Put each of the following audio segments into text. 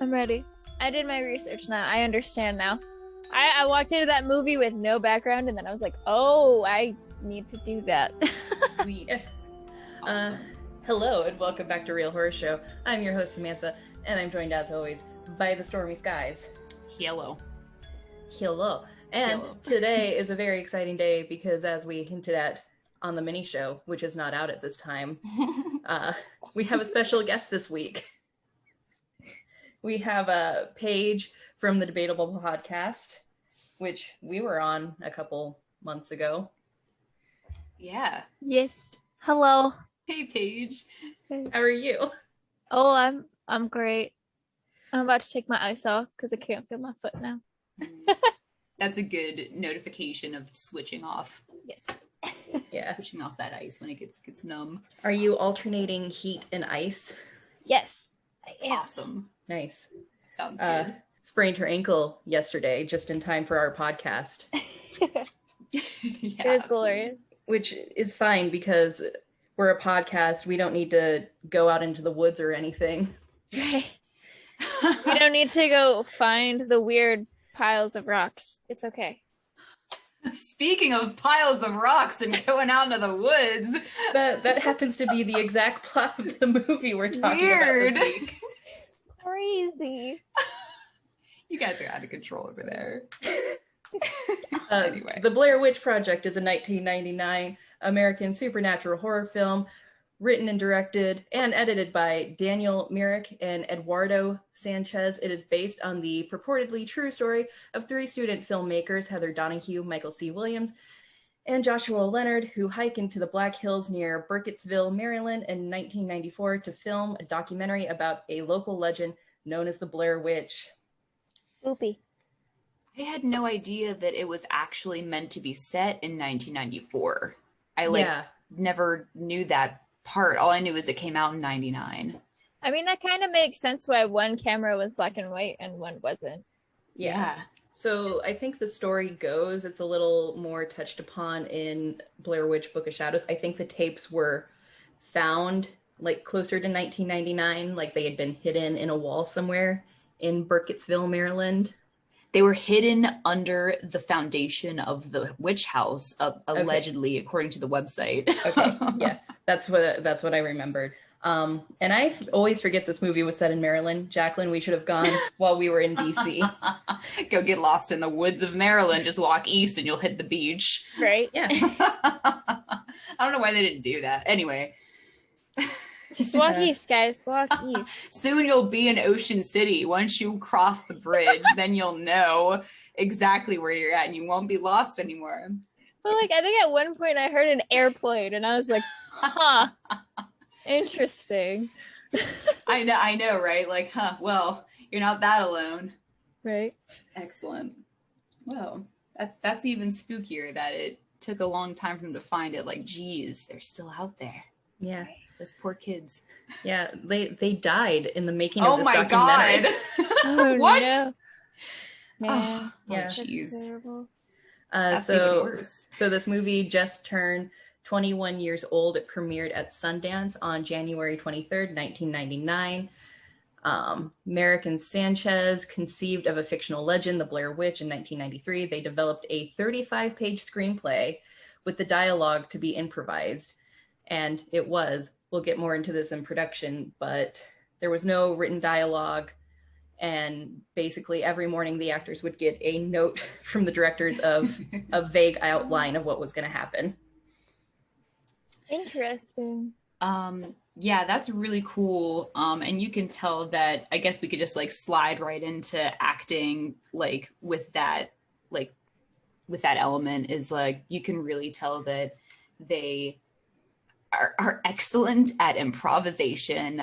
I'm ready. I did my research now. I understand now. I walked into that movie with no background, and then I was like, oh, I need to do that. Sweet. Yeah. Awesome. Hello, and welcome back to Real Horrorshow. I'm your host, Samantha, and I'm joined, as always, by the stormy skies. Hello. Hello. And Hello. Today is a very exciting day because, as we hinted at on the mini show, which is not out at this time, we have a special guest this week. We have Paige from the Debatable podcast, which we were on a couple months ago. Yeah. Yes. Hello. Hey, Paige. How are you? Oh, I'm great. I'm about to take my ice off because I can't feel my foot now. That's a good notification of switching off. Yes. Yeah. Switching off that ice when it gets numb. Are you alternating heat and ice? Yes, I am. Awesome. Nice. Sounds good. Sprained her ankle yesterday, just in time for our podcast. Yeah, It was glorious. Which is fine because we're a podcast. We don't need to go out into the woods or anything. Right. You don't need to go find the weird piles of rocks. It's okay. Speaking of piles of rocks and going out into the woods, That happens to be the exact plot of the movie we're talking Weird. about this week. Crazy. you guys are out of control over there. Anyway. The Blair Witch Project is a 1999 American supernatural horror film written and directed and edited by Daniel Myrick and Eduardo Sanchez. It is based on the purportedly true story of three student filmmakers, Heather Donahue, Michael C. Williams, and Joshua Leonard, who hike into the Black Hills near Burkittsville, Maryland in 1994 to film a documentary about a local legend known as the Blair Witch. Spoopy. I had no idea that it was actually meant to be set in 1994. I never knew that part. All I knew is it came out in 99. I mean, that kind of makes sense why one camera was black and white and one wasn't. Yeah. So I think the story goes, it's a little more touched upon in Blair Witch Book of Shadows. I think the tapes were found like closer to 1999, like they had been hidden in a wall somewhere in Burkittsville, Maryland. They were hidden under the foundation of the witch house, allegedly, according to the website. Okay, yeah, that's what I remembered. And I always forget this movie was set in Maryland. Jacqueline, we should have gone while we were in DC. Go get lost in the woods of Maryland. Just walk east and you'll hit the beach. Right? Yeah. I don't know why they didn't do that. Anyway. Just walk east, guys. Walk east. Soon you'll be in Ocean City. Once you cross the bridge, then you'll know exactly where you're at and you won't be lost anymore. But like, I think at one point I heard an airplane and I was like, huh, interesting. I know, right? Like, well, you're not that alone. Right. Excellent. Well, that's even spookier that it took a long time for them to find it. Like, geez, they're still out there. Yeah. Those poor kids. Yeah, they died in the making of Oh this my documentary. God. Oh, What? no. Man, Oh, Yeah. that's jeez. terrible. That's even So worse. this movie just turned 21 years old. It premiered at Sundance on January 23rd, 1999. Merrick and Sanchez conceived of a fictional legend, the Blair Witch, in 1993. They developed a 35-page screenplay with the dialogue to be improvised. And it was, we'll get more into this in production, but there was no written dialogue. And basically every morning the actors would get a note from the directors of a vague outline of what was going to happen. Interesting. Yeah, that's really cool. And you can tell that, I guess we could just like slide right into acting, like with that element is like, you can really tell that they are excellent at improvisation.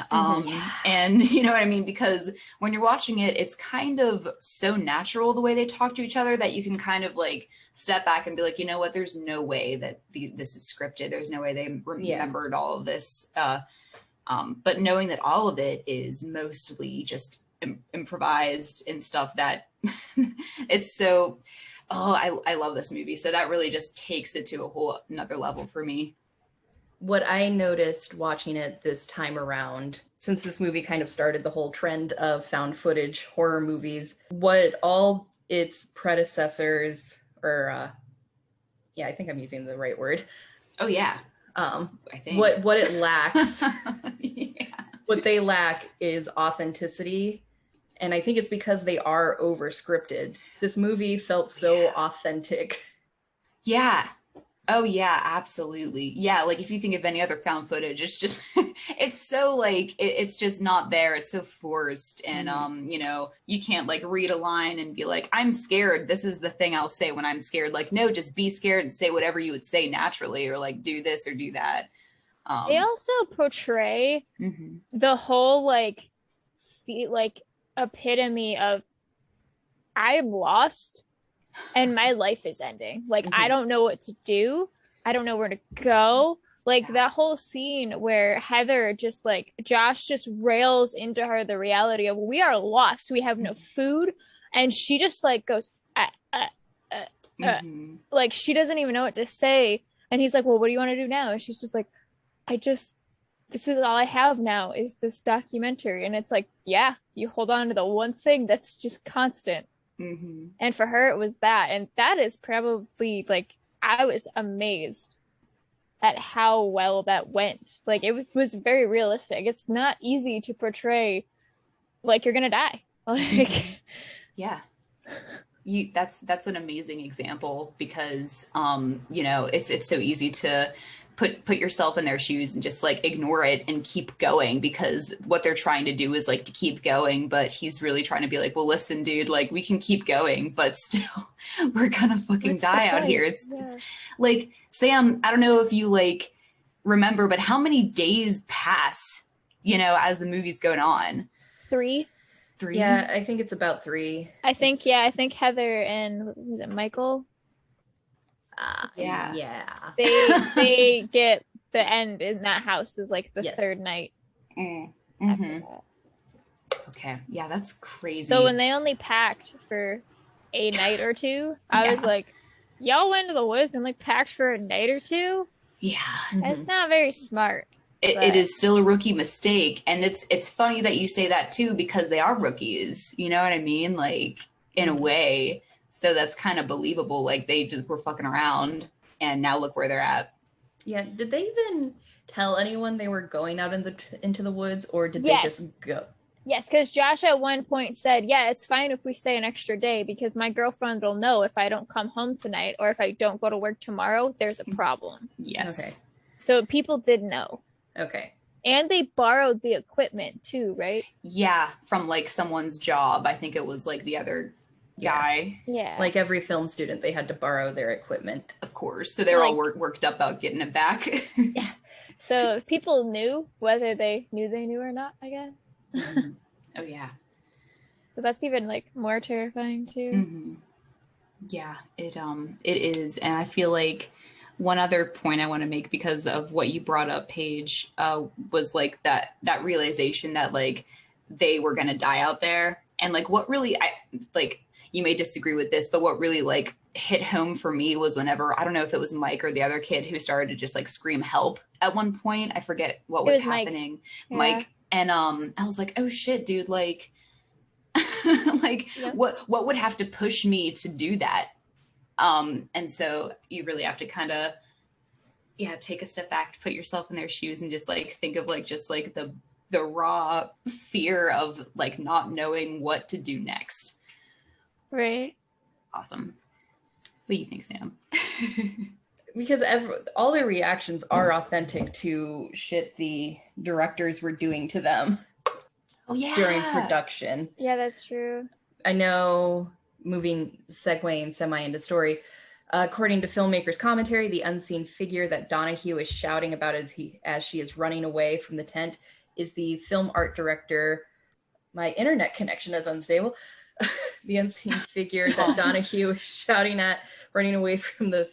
And you know what I mean? Because when you're watching it, it's kind of so natural the way they talk to each other that you can kind of like step back and be like, you know what, there's no way that this is scripted. There's no way they remembered all of this. But knowing that all of it is mostly just improvised and stuff that it's so, I love this movie. So that really just takes it to a whole another level for me. what I noticed watching it this time around, since this movie kind of started the whole trend of found footage horror movies, what all its predecessors, or yeah, I think I'm using the right word. Oh yeah. I think what it lacks, yeah. what they lack is authenticity. And I think it's because they are over scripted. This movie felt so authentic. Yeah. Oh yeah, absolutely. Yeah, like if you think of any other found footage, it's just it's so like it's just not there. It's so forced, and you know, you can't like read a line and be like, I'm scared. This is the thing I'll say when I'm scared. Like, no, just be scared and say whatever you would say naturally, or like do this or do that. They also portray the whole like epitome of I'm lost and my life is ending. Like, I don't know what to do. I don't know where to go. Like that whole scene where Heather just like Josh just rails into her the reality of we are lost. We have no food. And she just like goes, like she doesn't even know what to say. And he's like, well, what do you want to do now? And she's just like, this is all I have now is this documentary. And it's like, yeah, you hold on to the one thing that's just constant. And for her, it was that. And that is probably like, I was amazed at how well that went. Like, it was very realistic. It's not easy to portray like you're going to die. Like, yeah. That's an amazing example because, you know, it's so easy to put yourself in their shoes and just like ignore it and keep going, because what they're trying to do is like to keep going, but he's really trying to be like, well, listen, dude, like we can keep going, but still we're gonna fucking die out here. It's like, Sam, I don't know if you like remember, but how many days pass, you know, as the movie's going on? 3. Yeah, I think it's about 3. I think Heather and was it Michael? They get the end in that house is like the third night. Okay, yeah, that's crazy. So when they only packed for a night or two, I was like, y'all went to the woods and like packed for a night or two? Yeah. That's not very smart. It is still a rookie mistake, and it's funny that you say that too, because they are rookies, you know what I mean, like in a way. So that's kind of believable. Like they just were fucking around and now look where they're at. Yeah. Did they even tell anyone they were going out into the woods, or did they just go? Yes, because Josh at one point said, yeah, it's fine if we stay an extra day because my girlfriend will know if I don't come home tonight or if I don't go to work tomorrow, there's a problem. Yes. Okay. So people did know. Okay. And they borrowed the equipment too, right? Yeah, from like someone's job. I think it was like the other guy. Yeah. Like every film student, they had to borrow their equipment. Of course. So they're all worked up about getting it back. Yeah. So people knew whether they knew or not, I guess. Oh, yeah. So that's even like more terrifying too. Yeah, it is. And I feel like one other point I want to make because of what you brought up, Paige, was like that realization that like they were going to die out there. And like what really, you may disagree with this, but what really like hit home for me was whenever, I don't know if it was Mike or the other kid who started to just like scream help at one point. I forget what was happening. Mike. And I was like, oh shit, dude, like, like what would have to push me to do that? And so you really have to kind of, take a step back, put yourself in their shoes and just like, think of like, just like the raw fear of like not knowing what to do next. Right. Awesome. What do you think, Sam? Because all their reactions are authentic to shit the directors were doing to them. Oh yeah. During production. Yeah, that's true. I know, segueing semi into story, according to filmmakers' commentary, the unseen figure that Donahue is shouting about as she is running away from the tent is the film art director. My internet connection is unstable. The unseen figure that Donahue is shouting at, running away from the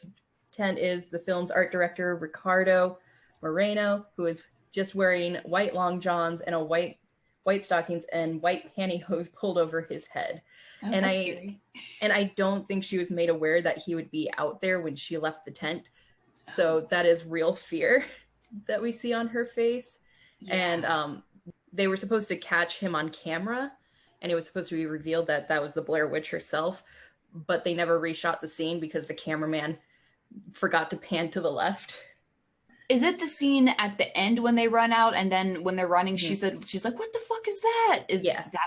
tent, is the film's art director, Ricardo Moreno, who is just wearing white long johns and a white stockings and white pantyhose pulled over his head. Oh, and I don't think she was made aware that he would be out there when she left the tent. So that is real fear. that we see on her face. Yeah. And they were supposed to catch him on camera, and it was supposed to be revealed that that was the Blair Witch herself, but they never reshot the scene because the cameraman forgot to pan to the left. Is it the scene at the end when they run out, and then when they're running, she's like, "What the fuck is that?"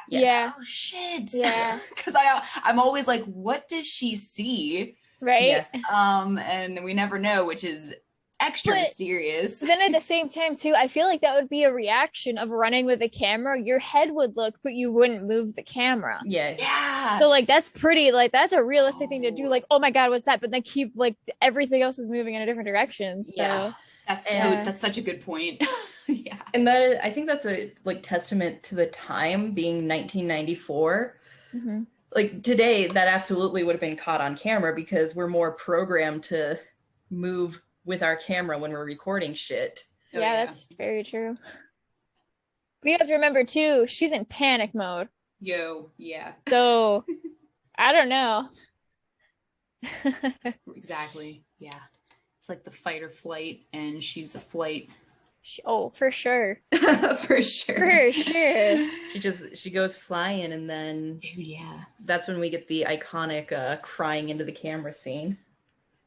Yeah. Oh shit. Yeah. Because I'm always like, what does she see? Right. Yeah. And we never know, which is extra mysterious. Then at the same time too, I feel like that would be a reaction of running with the camera. Your head would look, but you wouldn't move the camera. Yeah. So like that's pretty, like that's a realistic thing to do. Like, oh my god, what's that? But then keep like everything else is moving in a different direction. So yeah. That's such a good point. Yeah. And that is, I think that's a like testament to the time being 1994. Mm-hmm. Like today, that absolutely would have been caught on camera because we're more programmed to move with our camera when we're recording shit. Yeah, that's very true. We have to remember too, she's in panic mode. Yo, yeah. So I don't know. Exactly. Yeah. It's like the fight or flight, and she's a flight. Oh, for sure. For sure. For sure. She goes flying, and then dude, yeah. That's when we get the iconic crying into the camera scene.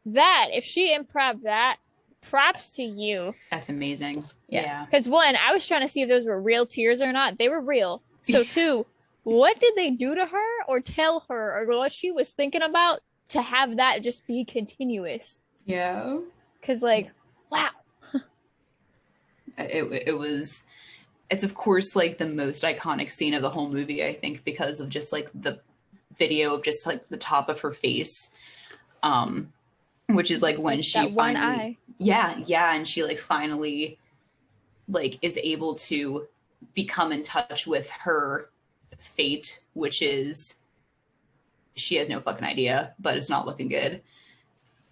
That, if she improv that, props to you. That's amazing. Yeah. Because one, I was trying to see if those were real tears or not. They were real. So two, what did they do to her or tell her or what she was thinking about to have that just be continuous? Yeah. Because like, wow. It's of course like the most iconic scene of the whole movie, I think, because of just like the video of just like the top of her face. Which is like when she that finally, one eye. Yeah, and she like finally like is able to become in touch with her fate, which is she has no fucking idea, but it's not looking good.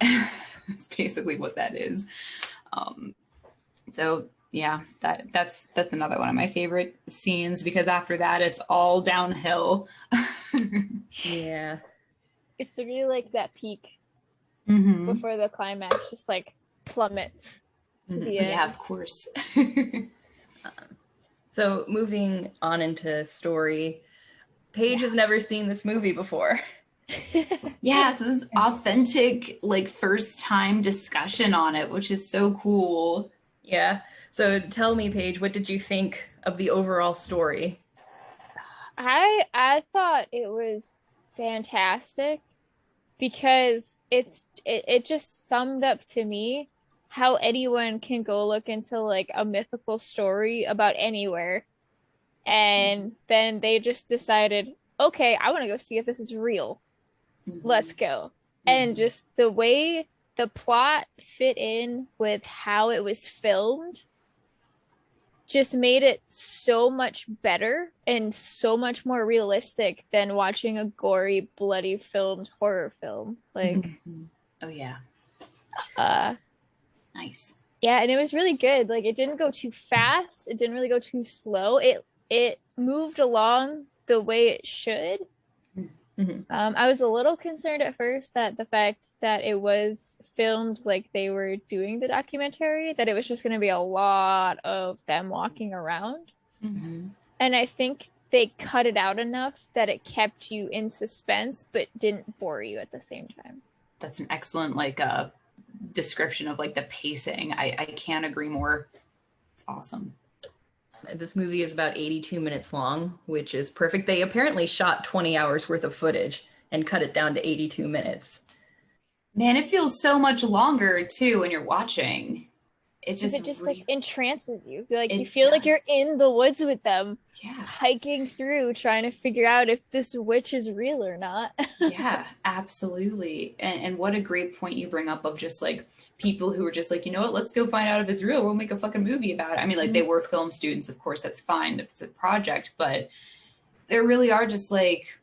That's basically what that is. So yeah, that's another one of my favorite scenes because after that it's all downhill. Yeah, it's really like that peak. Mm-hmm. Before the climax just like plummets to the end. Yeah, of course. So moving on into story, Paige has never seen this movie before. Yeah, so this authentic like first time discussion on it, which is so cool. Yeah. So tell me, Paige, what did you think of the overall story? I thought it was fantastic. Because it just summed up to me how anyone can go look into like a mythical story about anywhere. And then they just decided, okay, I want to go see if this is real. Mm-hmm. Let's go. Mm-hmm. And just the way the plot fit in with how it was filmed just made it so much better and so much more realistic than watching a gory, bloody filmed horror film. Like, oh yeah, nice. Yeah, and it was really good. Like, it didn't go too fast. It didn't really go too slow. It moved along the way it should. Mm-hmm. I was a little concerned at first that the fact that it was filmed like they were doing the documentary, that it was just going to be a lot of them walking around. Mm-hmm. And I think they cut it out enough that it kept you in suspense, but didn't bore you at the same time. That's an excellent like description of like the pacing. I can't agree more. It's awesome. This movie is about 82 minutes long, which is perfect. They apparently shot 20 hours worth of footage and cut it down to 82 minutes. Man, it feels so much longer too when you're watching. It just like entrances you. Like you feel like you're in the woods with them, hiking through, trying to figure out if this witch is real or not. Yeah, absolutely. And what a great point you bring up of just like people who are just like, you know what, let's go find out if it's real. We'll make a fucking movie about it. I mean, like they were film students, of course, that's fine if it's a project, but there really are just like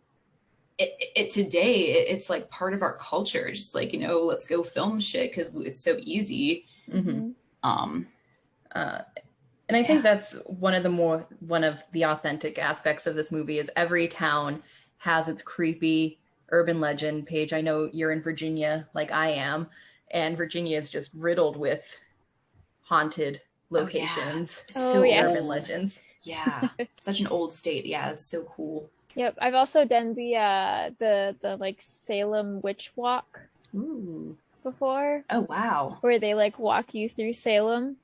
it's like part of our culture. Just like, you know, let's go film shit because it's so easy. Mm-hmm. And I think that's one of the authentic aspects of this movie is every town has its creepy urban legend. Paige, I know you're in Virginia like I am, and Virginia is just riddled with haunted locations. So yes. Urban legends. Yeah, such an old state. Yeah, it's so cool. Yep, I've also done the like Salem witch walk Ooh. before, Oh wow, where they like walk you through Salem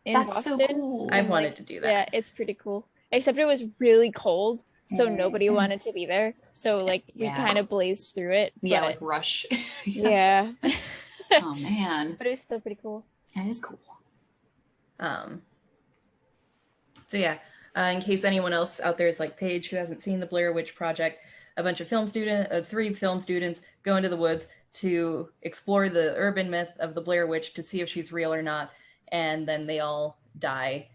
in that's Boston. so cool. I've wanted to do that. Yeah, it's pretty cool. Except it was really cold, so Mm. nobody wanted to be there. So like we Yeah. kind of blazed through it. Yeah, but- like rush. yeah. Oh man, But it was still pretty cool. that is cool. So yeah, in case anyone else out there is like Paige who hasn't seen the Blair Witch Project, a bunch of three film students go into the woods to explore the urban myth of the Blair Witch to see if she's real or not, and then they all die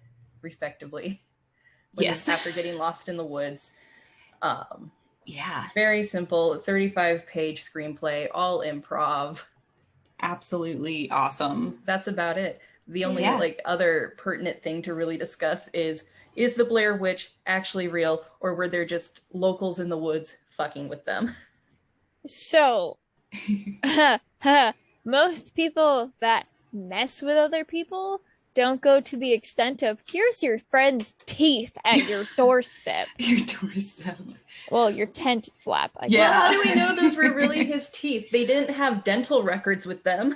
respectively. Yes. After getting lost in the woods. Yeah, Very simple, 35-page screenplay, all improv. absolutely awesome. That's about it. The only Yeah. like other pertinent thing to really discuss is the Blair Witch actually real, or were there just locals in the woods fucking with them? So most people that mess with other people don't go to the extent of here's your friend's teeth at your doorstep. Your doorstep. Well, your tent flap. I Yeah. Well, how do we know those were really his teeth? They didn't have dental records with them.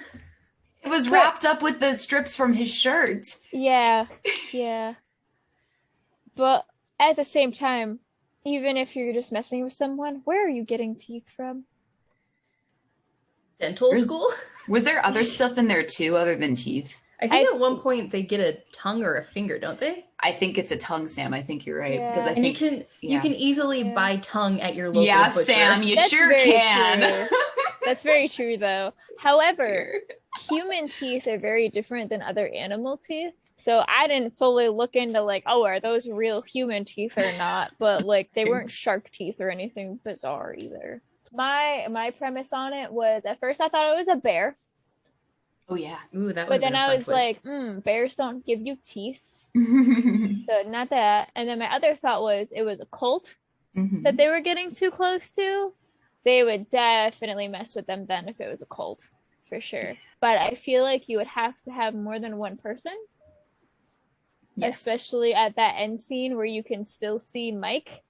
It was wrapped up with the strips from his shirt. Yeah, yeah. But at the same time, even if you're just messing with someone, where are you getting teeth from? Dental school? Was there other stuff in there too, other than teeth? I think at one point they get a tongue or a finger, don't they? I think it's a tongue, Sam. I think you're right. Yeah. Because I And think you can easily Yeah. buy tongue at your local yeah, butcher. Sam, you That's sure very can. true. That's very true, though. However, human teeth are very different than other animal teeth. So I didn't fully look into like, oh, are those real human teeth or not? But like, they weren't shark teeth or anything bizarre either. My premise on it was at first I thought it was a bear, Oh yeah. Ooh, that but would then I was like, bears don't give you teeth, so not that. And then my other thought was it was a cult that they were getting too close to. They would definitely mess with them then if it was a cult, for sure. But I feel like you would have to have more than one person. Yes. Especially at that end scene where you can still see Mike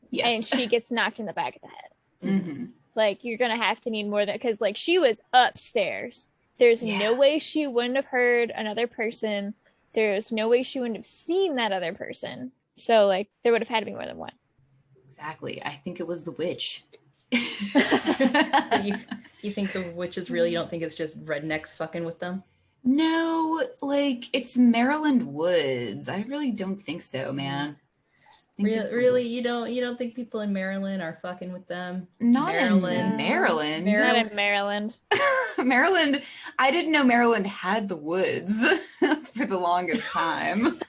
Yes. and she gets knocked in the back of the head. Mhm. Like, you're gonna have to need more than, because like she was upstairs. There's Yeah. no way she wouldn't have heard another person. There's no way she wouldn't have seen that other person. So like there would have had to be more than one. Exactly. I think it was the witch. you think the witch is real? You don't think it's just rednecks fucking with them? No, like it's Maryland Woods. I really don't think so, man. I just think it's the Really, you don't think people in Maryland are fucking with them? Not Maryland. in Maryland. Not in Maryland. Maryland. I didn't know Maryland had the woods for the longest time.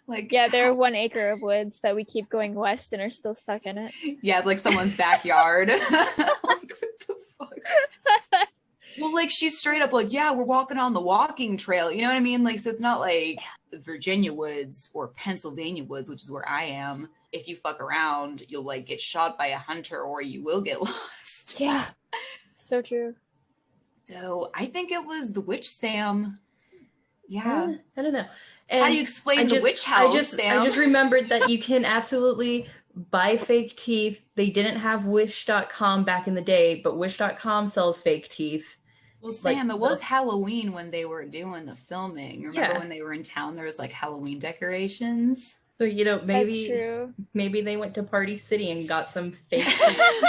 Like, Yeah, there are 1 acre of woods that we keep going west and are still stuck in it. yeah, it's like someone's backyard. Like, what the fuck? Well, like she's straight up like, yeah, we're walking on the walking trail. You know what I mean? Like, so it's not like Virginia woods or Pennsylvania woods, which is where I am. If you fuck around, you'll like get shot by a hunter or you will get lost. Yeah, so true. So I think it was the witch, Sam. Yeah. I don't know. How And do you explain the witch I house, Sam? I just remembered that you can absolutely buy fake teeth. They didn't have Wish.com back in the day, but Wish.com sells fake teeth. Well, like, Sam, it was Halloween when they were doing the filming. Remember Yeah. when they were in town, there was like Halloween decorations? So, That's maybe true. maybe they went to Party City and got some fake teeth.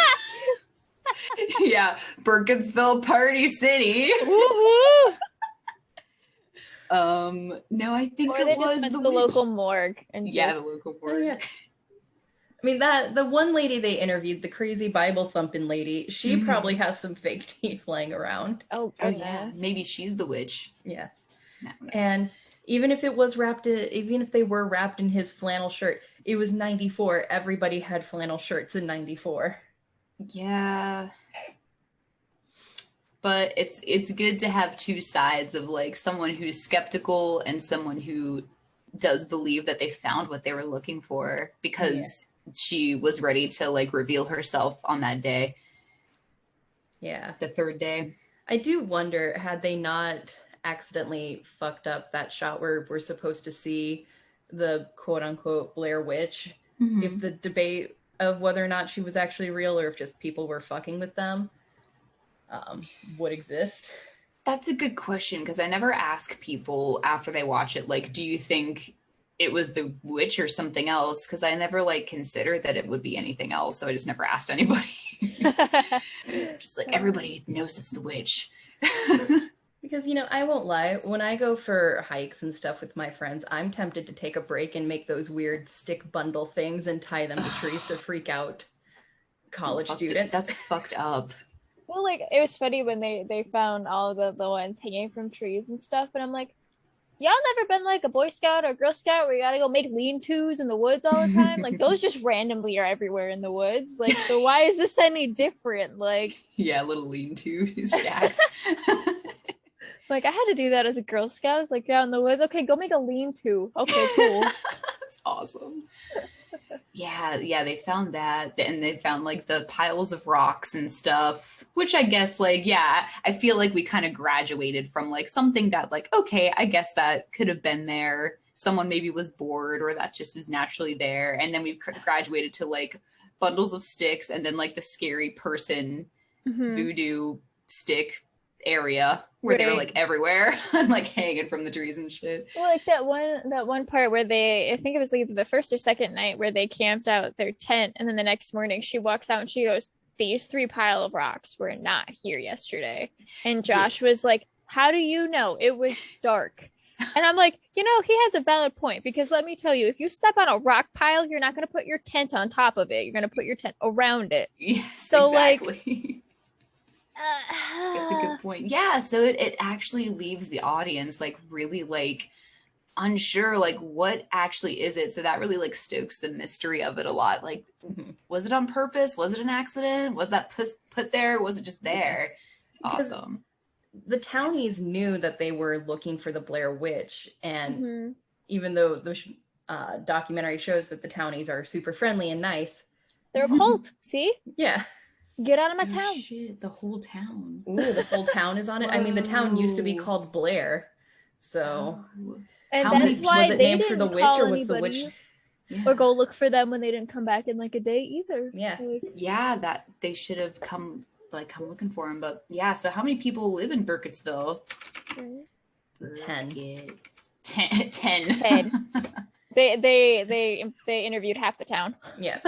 Yeah, Burkittsville Party City. Woohoo! No, I think Or it they just was went the to the witch. local morgue and Yeah, just the local Oh, board. yeah. I mean, that the one lady they interviewed, the crazy Bible thumping lady, she Mhm. probably has some fake teeth laying around. oh Oh yeah, goodness. maybe she's the witch. Yeah. No, no. And even if they were wrapped in his flannel shirt, it was 94. Everybody had flannel shirts in 94. Yeah. But it's good to have two sides of like someone who's skeptical and someone who does believe that they found what they were looking for because she was ready to like reveal herself on that day, Yeah. the third day. I do wonder, had they not accidentally fucked up that shot where we're supposed to see the quote unquote Blair Witch. Mm-hmm. If the debate of whether or not she was actually real or if just people were fucking with them would exist. That's a good question, because I never ask people after they watch it, like, do you think it was the witch or something else? Because I never like considered that it would be anything else, so I just never asked anybody. Just like, everybody knows it's the witch. Because, you know, I won't lie, when I go for hikes and stuff with my friends, I'm tempted to take a break and make those weird stick bundle things and tie them to trees to freak out college students. That's fucked up. Well, like, it was funny when they found all the ones hanging from trees and stuff, and I'm like, y'all never been like a Boy Scout or Girl Scout where you gotta go make lean-tos in the woods all the time? Like, those just randomly are everywhere in the woods. Like, so why is this any different? Like, yeah, little lean-to shacks. Like, I had to do that as a Girl Scout. It's like, out in the woods. Okay, go make a lean-to. Okay, cool. That's awesome. Yeah, they found that, and they found like the piles of rocks and stuff, which I guess, like, yeah, I feel like we kind of graduated from like something that, like, okay, I guess that could have been there. Someone maybe was bored, or that just is naturally there. And then we've graduated to like bundles of sticks, and then like the scary person voodoo stick area where they were like everywhere and like hanging from the trees and shit. Well, like that one part where I think it was either the first or second night where they camped out their tent, and then the next morning she walks out and she goes, "These 3 pile of rocks were not here yesterday." And Josh was like, "How do you know? It was dark." And I'm like, you know, he has a valid point, because let me tell you, if you step on a rock pile, you're not going to put your tent on top of it. You're going to put your tent around it. Yes, so exactly. Like, that's a good point. Yeah, so it actually leaves the audience like really like unsure, like what actually is it? So that really like stokes the mystery of it a lot. Like, was it on purpose? Was it an accident? Was that put there? Was it just there? It's awesome. The townies knew that they were looking for the Blair Witch, and even though the documentary shows that the townies are super friendly and nice, they're a cult. See? Yeah. Get out of my town. Shit, the whole town. Ooh, the whole town is on it. Whoa. I mean, the town used to be called Blair, so. And that's why was it named for the witch, or was the witch? Or go look for them when they didn't come back in like a day either. Yeah. Like, yeah, that they should have come looking for him. But yeah, so how many people live in Burkittsville? 10. 10. They interviewed half the town. Yeah.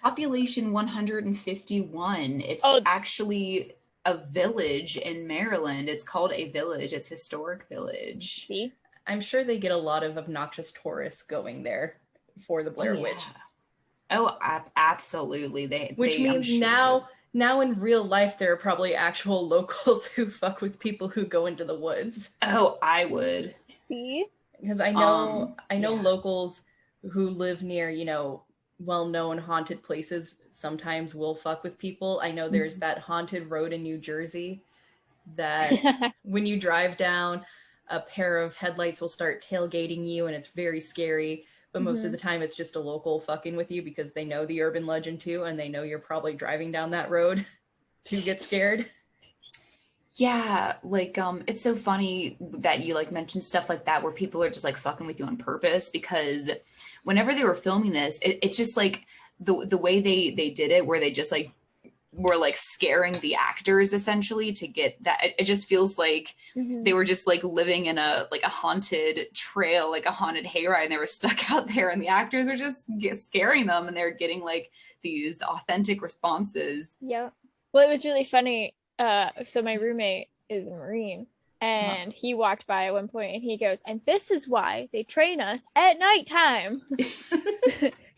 Population 151. It's actually a village in Maryland. It's called a village. It's historic village. See? I'm sure they get a lot of obnoxious tourists going there for the Blair Witch. Oh, absolutely. Which means now in real life, there are probably actual locals who fuck with people who go into the woods. Oh, I would. See? Because I know locals who live near, you know, well-known haunted places sometimes will fuck with people. I know there's that haunted road in New Jersey that when you drive down, a pair of headlights will start tailgating you, and it's very scary. But most of the time it's just a local fucking with you because they know the urban legend too, and they know you're probably driving down that road to get scared. Yeah, like it's so funny that you like mentioned stuff like that where people are just like fucking with you on purpose, because whenever they were filming this, it's just like the way they did it, where they just like were like scaring the actors essentially to get that. It just feels like they were just like living in a haunted trail, like a haunted hayride, and they were stuck out there, and the actors were just scaring them, and they're getting like these authentic responses. Yeah. Well, it was really funny. So my roommate is a Marine, and he walked by at one point and he goes, "And this is why they train us at nighttime."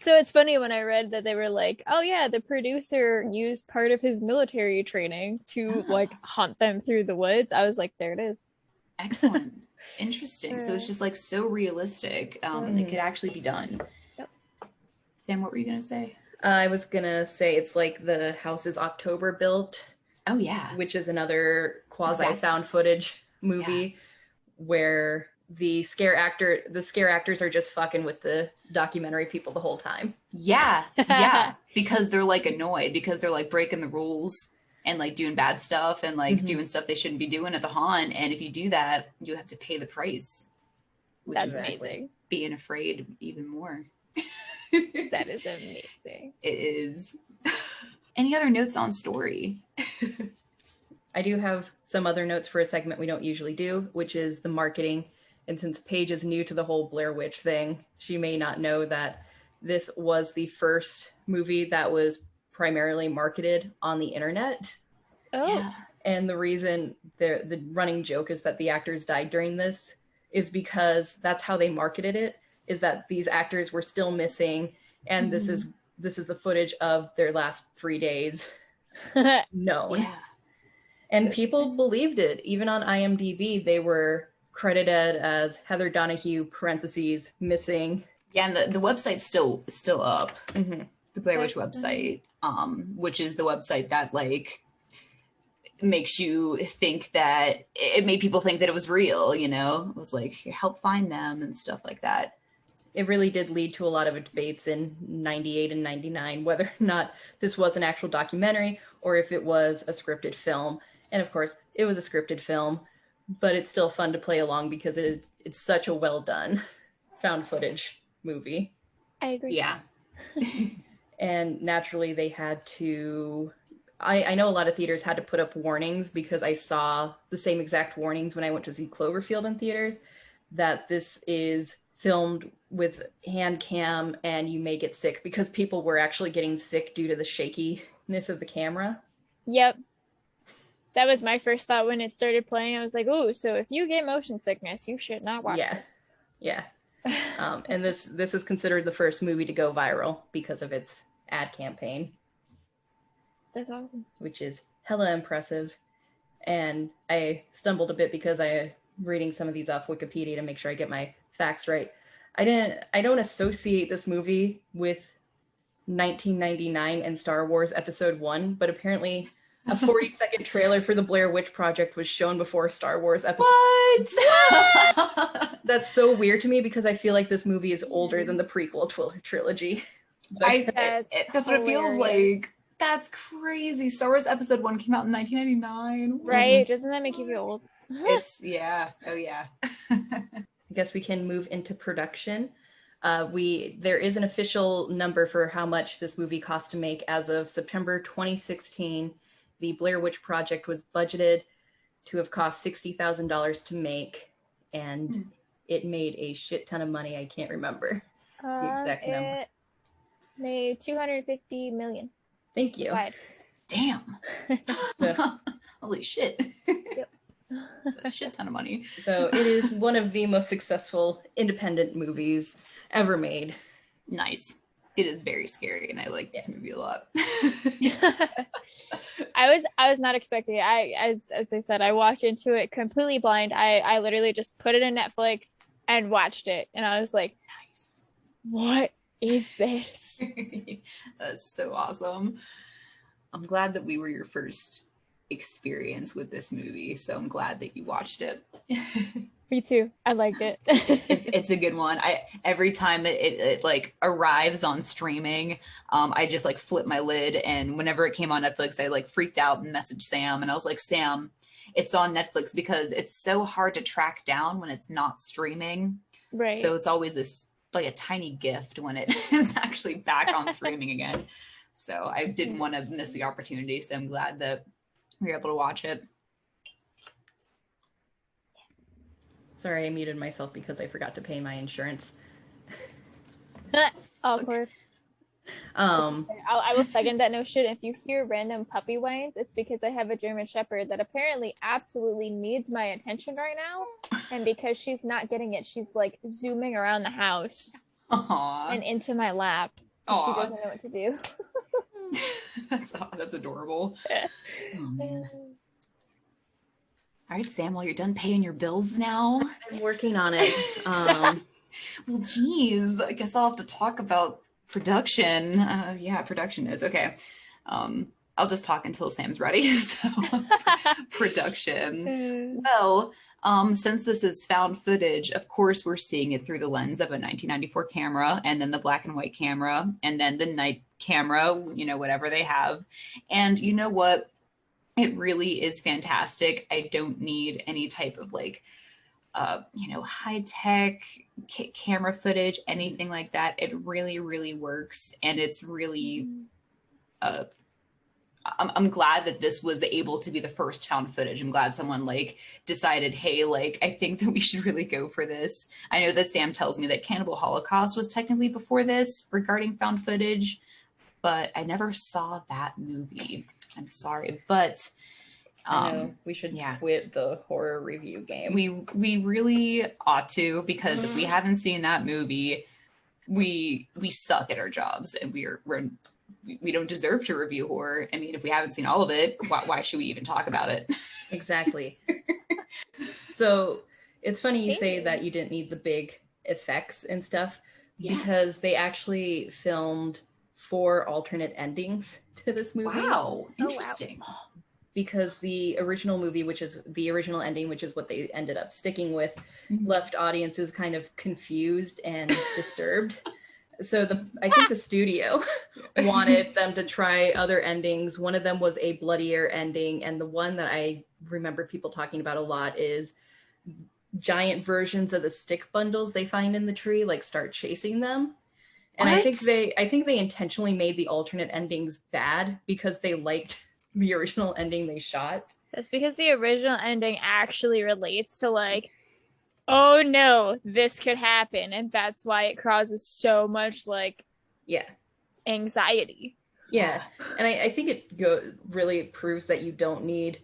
So it's funny when I read that they were like, "Oh yeah, the producer used part of his military training to like hunt them through the woods." I was like, there it is. Excellent. Interesting. So it's just like so realistic. It could actually be done. Yep. Sam, what were you gonna say? I was gonna say it's like the house is October built. Oh yeah. Which is another quasi-found footage movie where the scare actors are just fucking with the documentary people the whole time. Yeah. Yeah. Because they're like annoyed, because they're like breaking the rules. and like doing bad stuff and like doing stuff they shouldn't be doing at the haunt. And if you do that, you have to pay the price, which That's is just amazing. like being afraid even more. That is amazing. It is. Any other notes on story? I do have some other notes for a segment we don't usually do, which is the marketing. And since Paige is new to the whole Blair Witch thing, she may not know that this was the first movie that was primarily marketed on the internet. Oh. Yeah. And the reason the running joke is that the actors died during this is because that's how they marketed it, is that these actors were still missing. And this is the footage of their last 3 days known. Yeah. And people believed it. Even on IMDb, they were credited as Heather Donahue, parentheses, missing. Yeah, and the website's still up. Mm-hmm. The Blair Witch website, which is the website that like makes you think that it made people think that it was real, you know? It was like, help find them and stuff like that. It really did lead to a lot of debates in 98 and 99, whether or not this was an actual documentary or if it was a scripted film. And of course, it was a scripted film, but it's still fun to play along because it's such a well done found footage movie. I agree. Yeah. And naturally they had to, I know a lot of theaters had to put up warnings because I saw the same exact warnings when I went to see Cloverfield in theaters, that this is filmed with hand cam and you may get sick, because people were actually getting sick due to the shakiness of the camera. Yep. That was my first thought when it started playing. I was like, "Oh, so if you get motion sickness, you should not watch this." Yeah. And this is considered the first movie to go viral because of its ad campaign. That's awesome. Which is hella impressive. And I stumbled a bit because I'm reading some of these off Wikipedia to make sure I get my facts right. I don't associate this movie with 1999 and Star Wars Episode 1, but apparently a 40-second trailer for the Blair Witch Project was shown before Star Wars Episode. What? That's so weird to me because I feel like this movie is older than the prequel trilogy. That's what it feels like. That's crazy. Star Wars Episode 1 came out in 1999. Right? Doesn't that make you feel old? It's, yeah. Oh, yeah. I guess we can move into production. There is an official number for how much this movie cost to make. As of September 2016, the Blair Witch Project was budgeted to have cost $60,000 to make, and it made a shit ton of money. I can't remember the exact number. It made $250 million. Thank you. Wide. Damn. So, Holy shit. Yep. A shit ton of money. so it is one of the most successful independent movies ever made. Nice. It is very scary, and I like this movie a lot. I was not expecting it. As I said, I walked into it completely blind. I literally just put it in Netflix and watched it, and I was like, nice. What is this? That's so awesome. I'm glad that we were your first experience with this movie, so I'm glad that you watched it. Me too. I liked it. It's a good one. Every time it like arrives on streaming, I just like flip my lid, and whenever it came on Netflix, I like freaked out and messaged Sam, and I was like, Sam, it's on Netflix, because it's so hard to track down when it's not streaming. Right. So it's always this like a tiny gift when it is actually back on streaming again. So I didn't want to miss the opportunity. So I'm glad that we were able to watch it. Sorry, I muted myself because I forgot to pay my insurance. Awkward. I will second that notion. If you hear random puppy whines, it's because I have a German Shepherd that apparently absolutely needs my attention right now. And because she's not getting it, she's like zooming around the house. Aww. And into my lap. She doesn't know what to do. That's adorable. Oh, all right, Sam, well, you're done paying your bills now. I'm working on it. Well, geez, I guess I'll have to talk about production. Production notes. Okay. I'll just talk until Sam's ready. So production. Well, since this is found footage, of course, we're seeing it through the lens of a 1994 camera, and then the black and white camera, and then the night camera, you know, whatever they have. And you know what? It really is fantastic. I don't need any type of like, high tech camera footage, anything like that. It really, really works. And it's really, I'm glad that this was able to be the first found footage. I'm glad someone like decided, hey, like, I think that we should really go for this. I know that Sam tells me that Cannibal Holocaust was technically before this regarding found footage, but I never saw that movie. I'm sorry, but I know we should quit the horror review game. We really ought to, because if we haven't seen that movie, we suck at our jobs, and we don't deserve to review horror. I mean, if we haven't seen all of it, why should we even talk about it? Exactly. So it's funny you say that you didn't need the big effects and stuff, because they actually filmed 4 alternate endings to this movie. Wow, interesting. Oh, wow. Because the original movie, which is the original ending, which is what they ended up sticking with, left audiences kind of confused and disturbed. So I think the studio wanted them to try other endings. One of them was a bloodier ending, and the one that I remember people talking about a lot is giant versions of the stick bundles they find in the tree like start chasing them. And I think they intentionally made the alternate endings bad because they liked the original ending they shot. That's because the original ending actually relates to like, oh no, this could happen, and that's why it causes so much like anxiety. Yeah, and I think it really proves that you don't need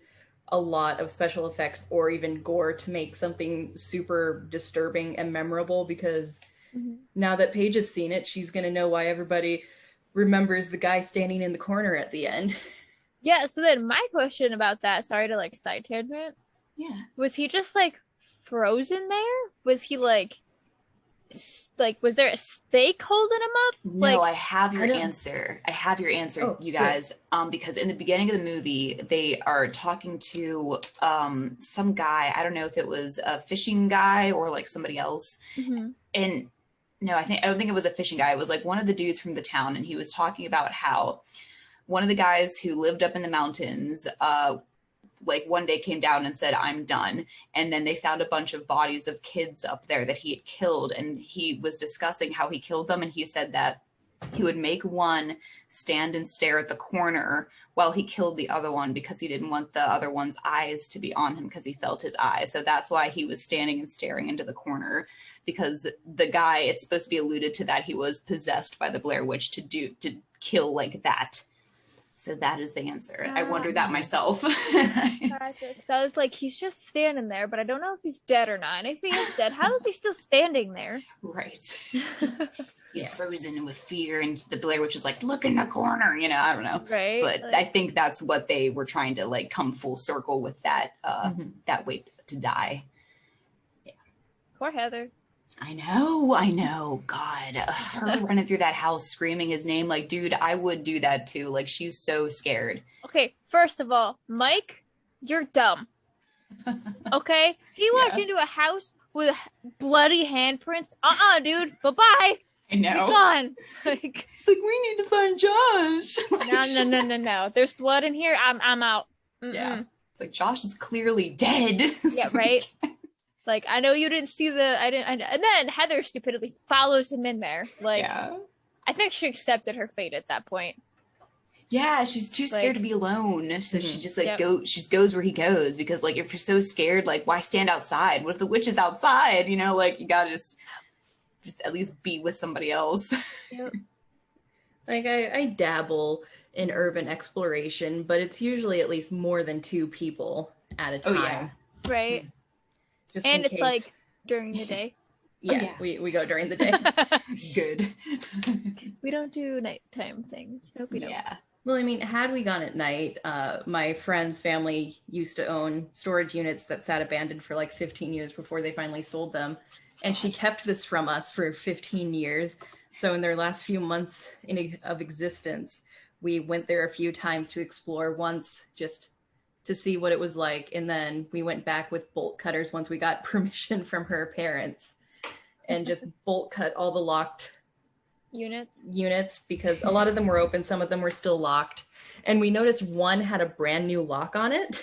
a lot of special effects or even gore to make something super disturbing and memorable, because now that Paige has seen it, she's going to know why everybody remembers the guy standing in the corner at the end. Yeah, so then my question about that, sorry to like side tangent. Yeah. Was he just like frozen there? Was he like was there a stake holding him up? No, I have your answer. You guys. Good. Because in the beginning of the movie, they are talking to some guy. I don't know if it was a fishing guy or like somebody else. And no, I don't think it was a fishing guy. It was like one of the dudes from the town, and he was talking about how one of the guys who lived up in the mountains, like one day came down and said, I'm done. And then they found a bunch of bodies of kids up there that he had killed. And he was discussing how he killed them. And he said that he would make one stand and stare at the corner while he killed the other one, because he didn't want the other one's eyes to be on him, because he felt his eyes. So that's why he was standing and staring into the corner, because the guy, it's supposed to be alluded to that he was possessed by the Blair Witch to kill like that. So that is the answer. I wondered that myself. Tragic. So I was like, he's just standing there, but I don't know if he's dead or not. And if he is dead, how is he still standing there? Right. He's frozen with fear, and the Blair Witch is like, look in the corner, I don't know. Right. But like, I think that's what they were trying to like come full circle with that, that wait to die. Yeah. Poor Heather. I know. God, her running through that house screaming his name, like, dude, I would do that too. Like, she's so scared. Okay, first of all, Mike, you're dumb. Okay? He walked into a house with bloody handprints. Dude, bye-bye. I know. Be gone. Like, we need to find Josh. Like, no. There's blood in here. I'm out. Yeah. It's like, Josh is clearly dead. Yeah, right? Like, I know you didn't see and then Heather stupidly follows him in there. Like, I think she accepted her fate at that point. Yeah, she's too scared to be alone. So she just like goes where he goes, because like, if you're so scared, like, why stand outside? What if the witch is outside? Like, you gotta just at least be with somebody else. Yep. Like, I dabble in urban exploration, but it's usually at least more than 2 people at a time. Oh, yeah. Right. Just and it's like during the day. Yeah, we go during the day. Good. We don't do nighttime things. Nope, we don't. Yeah. Well, I mean, had we gone at night, my friend's family used to own storage units that sat abandoned for like 15 years before they finally sold them. And she kept this from us for 15 years. So in their last few months of existence, we went there a few times to explore, once just to see what it was like. And then we went back with bolt cutters once we got permission from her parents, and just bolt cut all the locked units because a lot of them were open, some of them were still locked, and we noticed one had a brand new lock on it.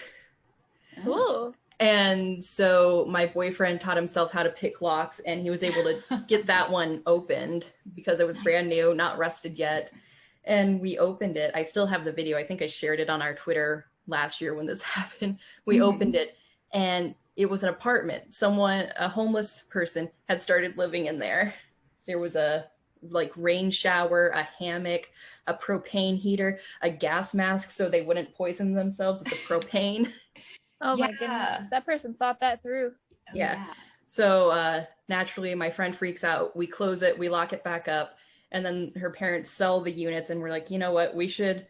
Cool. And so my boyfriend taught himself how to pick locks, and he was able to get that one opened because it was brand new, not rusted yet. And we opened it. I still have the video. I think I shared it on our Twitter last year when this happened. We opened it, and it was an apartment. A homeless person had started living in there. There was a rain shower, a hammock, a propane heater, a gas mask so they wouldn't poison themselves with the propane. Oh my goodness, that person thought that through. Yeah. So naturally, my friend freaks out. We close it, we lock it back up, and then her parents sell the units, and we're like, you know what? We should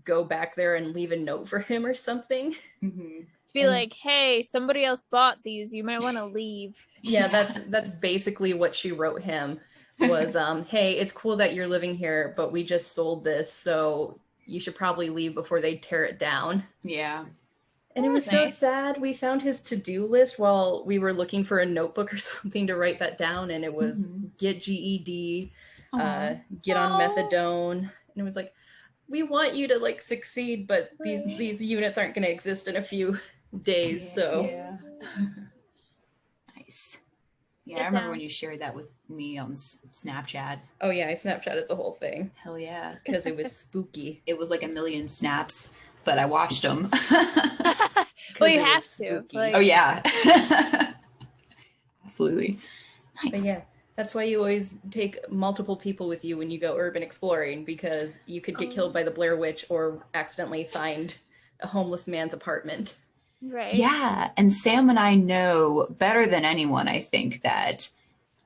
go back there and leave a note for him or something. To be like, hey, somebody else bought these. You might want to leave. Yeah, that's basically what she wrote him. Was hey, it's cool that you're living here, but we just sold this, so you should probably leave before they tear it down. Yeah. And it was so sad. We found his to-do list while we were looking for a notebook or something to write that down. And it was get GED, get on methadone. And it was like, we want you to succeed, but these units aren't going to exist in a few days. Nice. Yeah, I remember when you shared that with me on Snapchat. Oh yeah, I Snapchatted the whole thing. Hell yeah. Because it was spooky. It was like a million snaps, but I watched them. Well, you have to. Oh yeah. Absolutely. Nice. But yeah, that's why you always take multiple people with you when you go urban exploring, because you could get killed by the Blair Witch or accidentally find a homeless man's apartment. Right. Yeah. And Sam and I know better than anyone, I think, that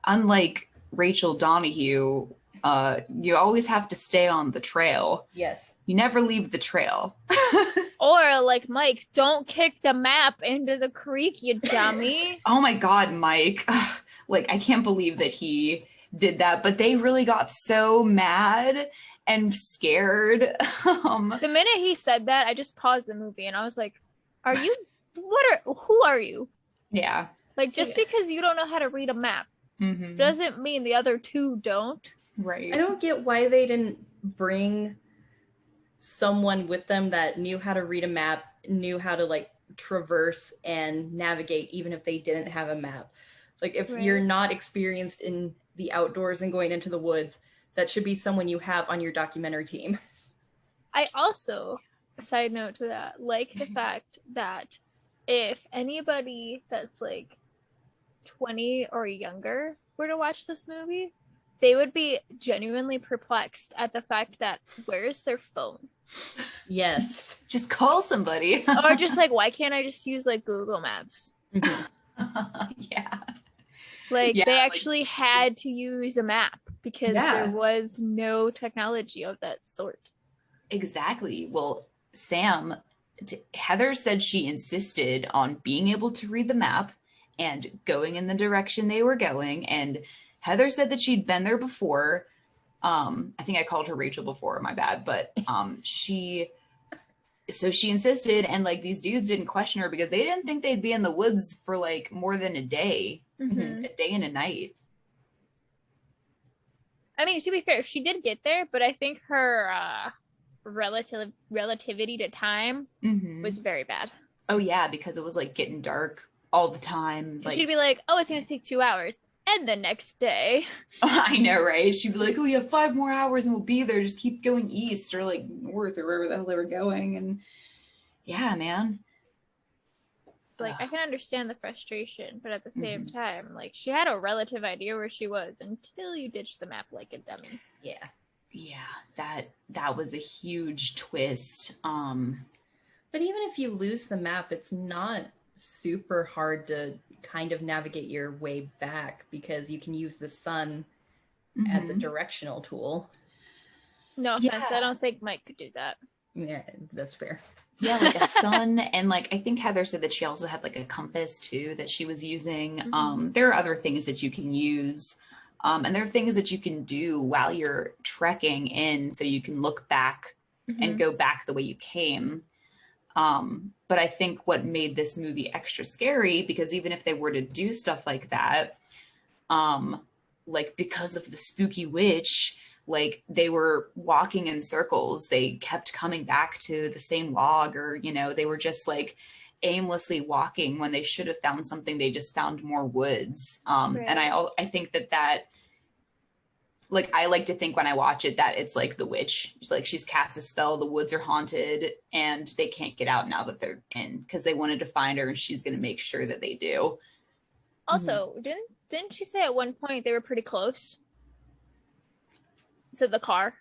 unlike Rachel Donahue, you always have to stay on the trail. Yes. You never leave the trail. Or like Mike, don't kick the map into the creek, you dummy. Oh my God, Mike. I can't believe that he did that, but they really got so mad and scared. The minute he said that, I just paused the movie and I was like, who are you? Yeah. Just because you don't know how to read a map doesn't mean the other two don't. Right. I don't get why they didn't bring someone with them that knew how to read a map, knew how to traverse and navigate, even if they didn't have a map. If you're not experienced in the outdoors and going into the woods, that should be someone you have on your documentary team. I also, side note to that, the fact that if anybody that's 20 or younger were to watch this movie, they would be genuinely perplexed at the fact that where's their phone? Yes. Just call somebody. Or just why can't I just use Google Maps? Yeah. They actually had to use a map because there was no technology of that sort. Exactly. Well, Heather said she insisted on being able to read the map and going in the direction they were going. And Heather said that she'd been there before. I think I called her Rachel before, my bad. But she insisted, and these dudes didn't question her because they didn't think they'd be in the woods for more than a day and a night. I mean, to be fair, she did get there, but I think her relativity to time was very bad. Oh yeah, because it was getting dark all the time. She'd be like, "Oh, it's gonna take 2 hours," and the next day. I know, right? She'd be like, "Oh, you have 5 more hours and we'll be there. Just keep going east or north or wherever the hell they were going." And yeah, man. It's I can understand the frustration, but at the same time, she had a relative idea where she was until you ditched the map like a dummy. Yeah. Yeah, that was a huge twist. But even if you lose the map, it's not super hard to kind of navigate your way back because you can use the sun as a directional tool. No offense, I don't think Mike could do that. Yeah, that's fair. Yeah, a sun, and I think Heather said that she also had a compass too that she was using. There are other things that you can use, and there are things that you can do while you're trekking in, so you can look back and go back the way you came. But I think what made this movie extra scary, because even if they were to do stuff like that, because of the spooky witch, like they were walking in circles. They kept coming back to the same log, or, you know, they were just like aimlessly walking when they should have found something. They just found more woods. Right. And I think that like, I like to think when I watch it that it's like the witch, like she's cast a spell, the woods are haunted and they can't get out now that they're in, because they wanted to find her and she's going to make sure that they do. Also, didn't she say at one point they were pretty close to the car?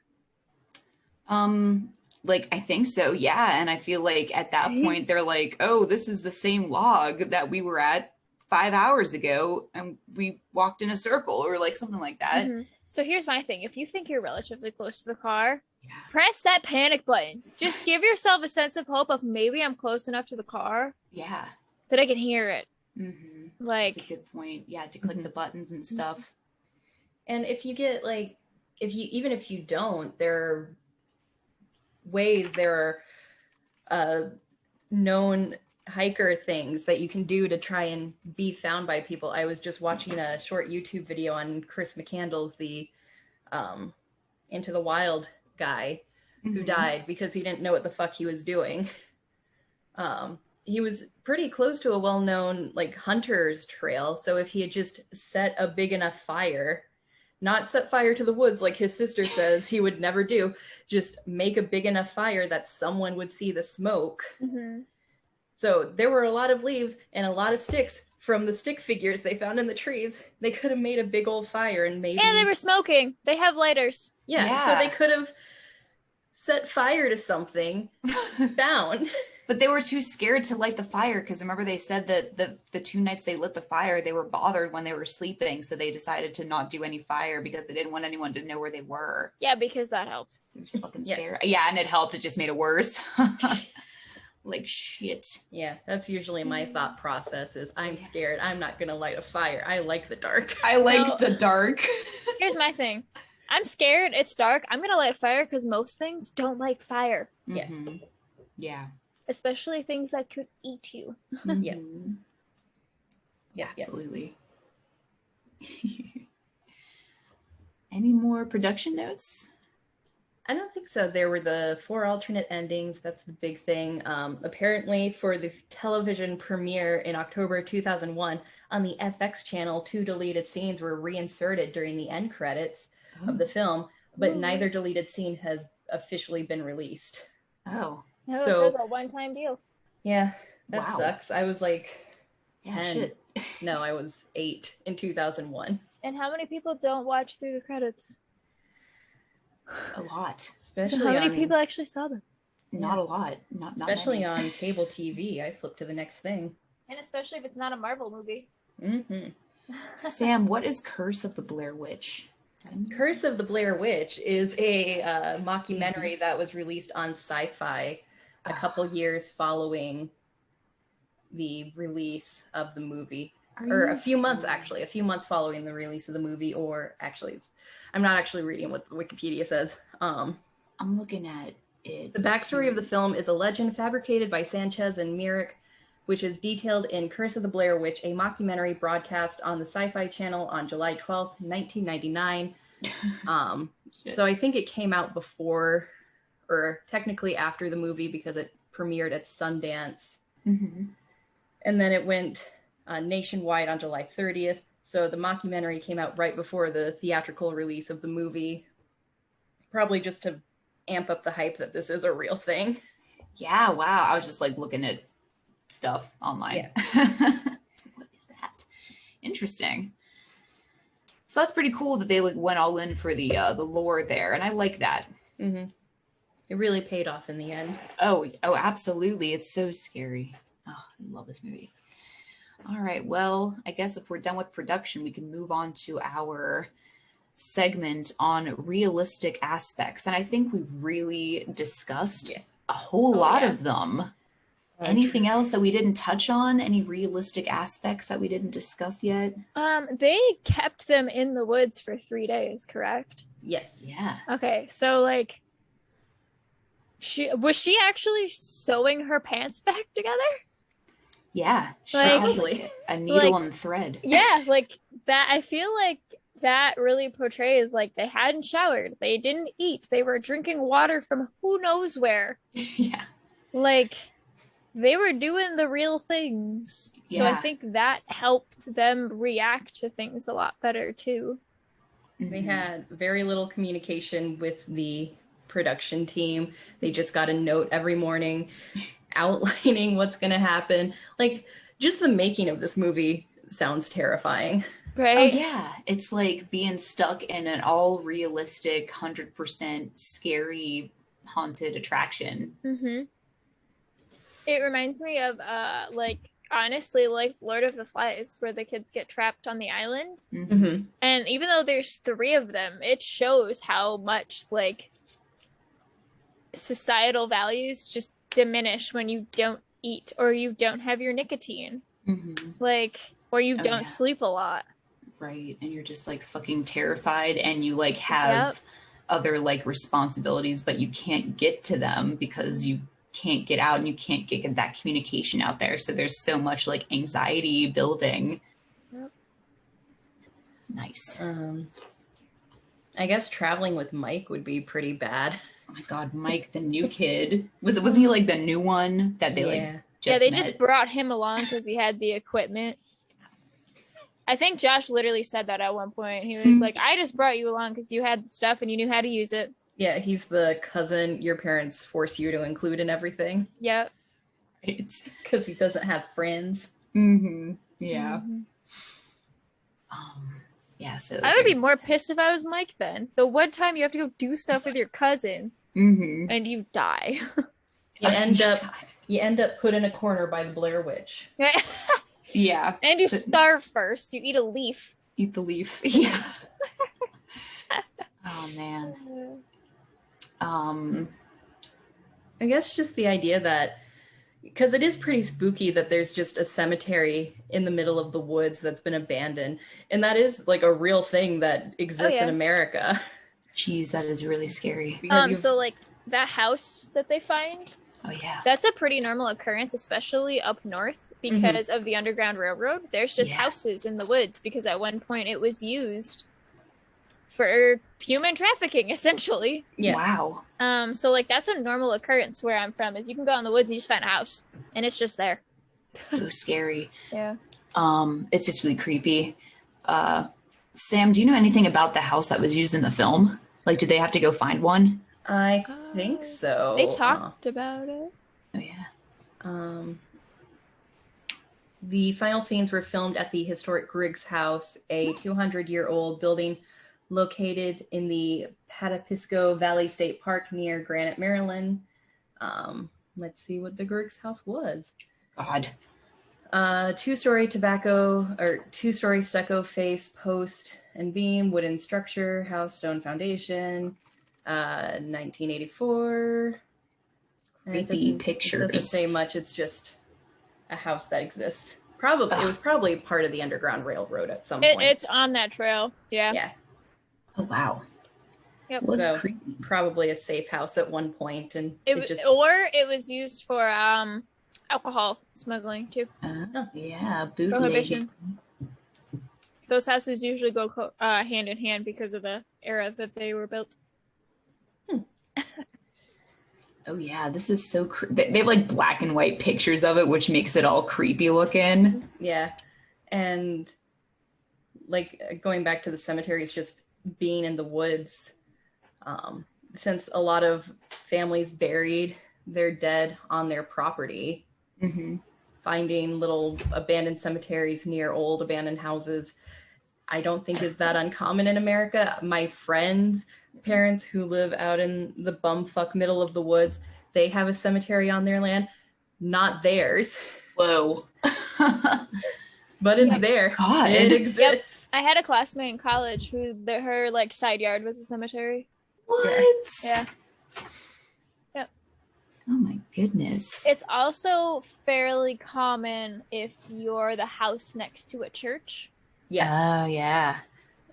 Like, I think so, yeah. And I feel like at that point they're like, oh, this is the same log that we were at 5 hours ago and we walked in a circle, or like something like that. Mm-hmm. So here's my thing. If you think you're relatively close to the car, press that panic button. Just give yourself a sense of hope of maybe I'm close enough to the car that I can hear it. Mm-hmm. Like, that's a good point. Yeah, to click the buttons and stuff. And if you get like, even if you don't, there are known hiker things that you can do to try and be found by people. I was just watching a short YouTube video on Chris McCandless, the Into the Wild guy who died because he didn't know what the fuck he was doing. He was pretty close to a well-known like hunter's trail. So if he had just set a big enough fire, not set fire to the woods like his sister says he would never do, just make a big enough fire that someone would see the smoke. mm-hmm. So there were a lot of leaves and a lot of sticks from the stick figures they found in the trees. They could have made a big old fire and maybe... And they were smoking. They have lighters. Yeah. So they could have set fire to something found. But they were too scared to light the fire, because remember they said that the 2 nights they lit the fire, they were bothered when they were sleeping. So they decided to not do any fire because they didn't want anyone to know where they were. Yeah, because that helped. They were just fucking scared. Yeah, and it helped. It just made it worse. Like shit. Yeah, that's usually my thought process is I'm scared. I'm not going to light a fire. I like the dark. I like the dark. Here's my thing. I'm scared. It's dark. I'm going to light a fire because most things don't like fire. Yeah. Mm-hmm. Yeah. Especially things that could eat you. Yeah. Yeah, absolutely. Any more production notes? I don't think so. There were the 4 alternate endings. That's the big thing. Apparently, for the television premiere in October 2001 on the FX channel, 2 deleted scenes were reinserted during the end credits of the film, but neither deleted scene has officially been released. Oh. No, So it's a one-time deal. Yeah, that sucks. I was like 10. Shit. No, I was 8 in 2001. And how many people don't watch through the credits? A lot. Especially so how many people actually saw them? Not a lot. Not especially on cable TV. I flip to the next thing. And especially if it's not a Marvel movie. Mm-hmm. Sam, what is Curse of the Blair Witch? Curse of the Blair Witch is a mockumentary that was released on Sci-Fi a couple years following the release of the movie. Or a few months, actually. A few months following the release of the movie. Or actually, I'm not actually reading what Wikipedia says. I'm looking at it. The backstory of the film is a legend fabricated by Sanchez and Myrick, which is detailed in Curse of the Blair Witch, a mockumentary broadcast on the Sci-Fi Channel on July 12th, 1999. So I think it came out before, or technically after the movie, because it premiered at Sundance. Mm-hmm. And then it went nationwide on July 30th. So the mockumentary came out right before the theatrical release of the movie, probably just to amp up the hype that this is a real thing. Yeah, wow. I was just like looking at stuff online. Yeah. What is that? Interesting. So that's pretty cool that they like went all in for the lore there, and I like that. Mm-hmm. It really paid off in the end. Oh, absolutely. It's so scary. Oh, I love this movie. All right. Well, I guess if we're done with production, we can move on to our segment on realistic aspects. And I think we really discussed a whole lot of them. Anything else that we didn't touch on? Any realistic aspects that we didn't discuss yet? They kept them in the woods for 3 days, correct? Yes. Yeah. Okay, so like, was she actually sewing her pants back together? Yeah. Like, probably a needle and thread. Yeah, like that. I feel like that really portrays like they hadn't showered, they didn't eat, they were drinking water from who knows where. Yeah. Like they were doing the real things. So I think that helped them react to things a lot better too. They had very little communication with the production team. They just got a note every morning outlining what's going to happen. Like, just the making of this movie sounds terrifying. Right? Oh, yeah. It's like being stuck in an all realistic, 100% scary, haunted attraction. Mm-hmm. It reminds me of, like, honestly, like Lord of the Flies, where the kids get trapped on the island. Mm-hmm. And even though there's 3 of them, it shows how much, like, societal values just diminish when you don't eat or you don't have your nicotine. Mm-hmm. Like, or you don't sleep a lot. Right. And you're just like fucking terrified, and you like have other like responsibilities, but you can't get to them because you can't get out and you can't get that communication out there. So there's so much like anxiety building. Yep. Nice. I guess traveling with Mike would be pretty bad. Oh my God, Mike, the new kid. Wasn't he like the new one that they like just they met? just brought him along because he had the equipment. I think Josh literally said that at one point. He was like, I just brought you along because you had the stuff and you knew how to use it. Yeah, he's the cousin your parents force you to include in everything. Yep. It's because he doesn't have friends. Mm-hmm. Yeah. Mm-hmm. Yeah, so I would be more pissed if I was Mike then. The one time you have to go do stuff with your cousin and you die. You end up put in a corner by the Blair Witch. Yeah. And you starve first. You eat a leaf. Eat the leaf. Yeah. Oh man. I guess just the idea that, because it is pretty spooky that there's just a cemetery in the middle of the woods that's been abandoned. And that is like a real thing that exists in America. Jeez, that is really scary. So like that house that they find, that's a pretty normal occurrence, especially up north because of the Underground Railroad. There's just houses in the woods because at one point it was used for human trafficking, essentially. Yeah. Wow. So like that's a normal occurrence where I'm from, is you can go in the woods and you just find a house and it's just there. So scary. Yeah. It's just really creepy. Sam, do you know anything about the house that was used in the film? Like, did they have to go find one? I think so. They talked about it. Oh yeah. The final scenes were filmed at the historic Griggs House, a 200-year-old building located in the Patapisco Valley State Park near Granite, Maryland. Let's see what the Griggs House was. God. Two-story stucco face, post and beam, wooden structure, house, stone foundation, 1984. Creepy pictures. It doesn't say much. It's just a house that exists. Probably it was probably part of the Underground Railroad at some point. It's on that trail. Yeah. Yeah. Oh wow. Yep. Well, So creepy. probably a safe house at one point, and it was used for alcohol smuggling too. Yeah, Prohibition. bootlegging. Those houses usually go hand in hand because of the era that they were built. Oh yeah, this is so they have like black and white pictures of it, which makes it all creepy looking. Yeah. And like going back to the cemeteries, just being in the woods, since a lot of families buried their dead on their property, finding little abandoned cemeteries near old abandoned houses, I don't think is that uncommon in America. My friends' parents who live out in the bumfuck middle of the woods, they have a cemetery on their land, not theirs. Whoa. But it's there. God. It exists. I had a classmate in college who her like side yard was a cemetery. What? Yeah. Yep. Oh my goodness. It's also fairly common if you're the house next to a church. Yes. Oh yeah.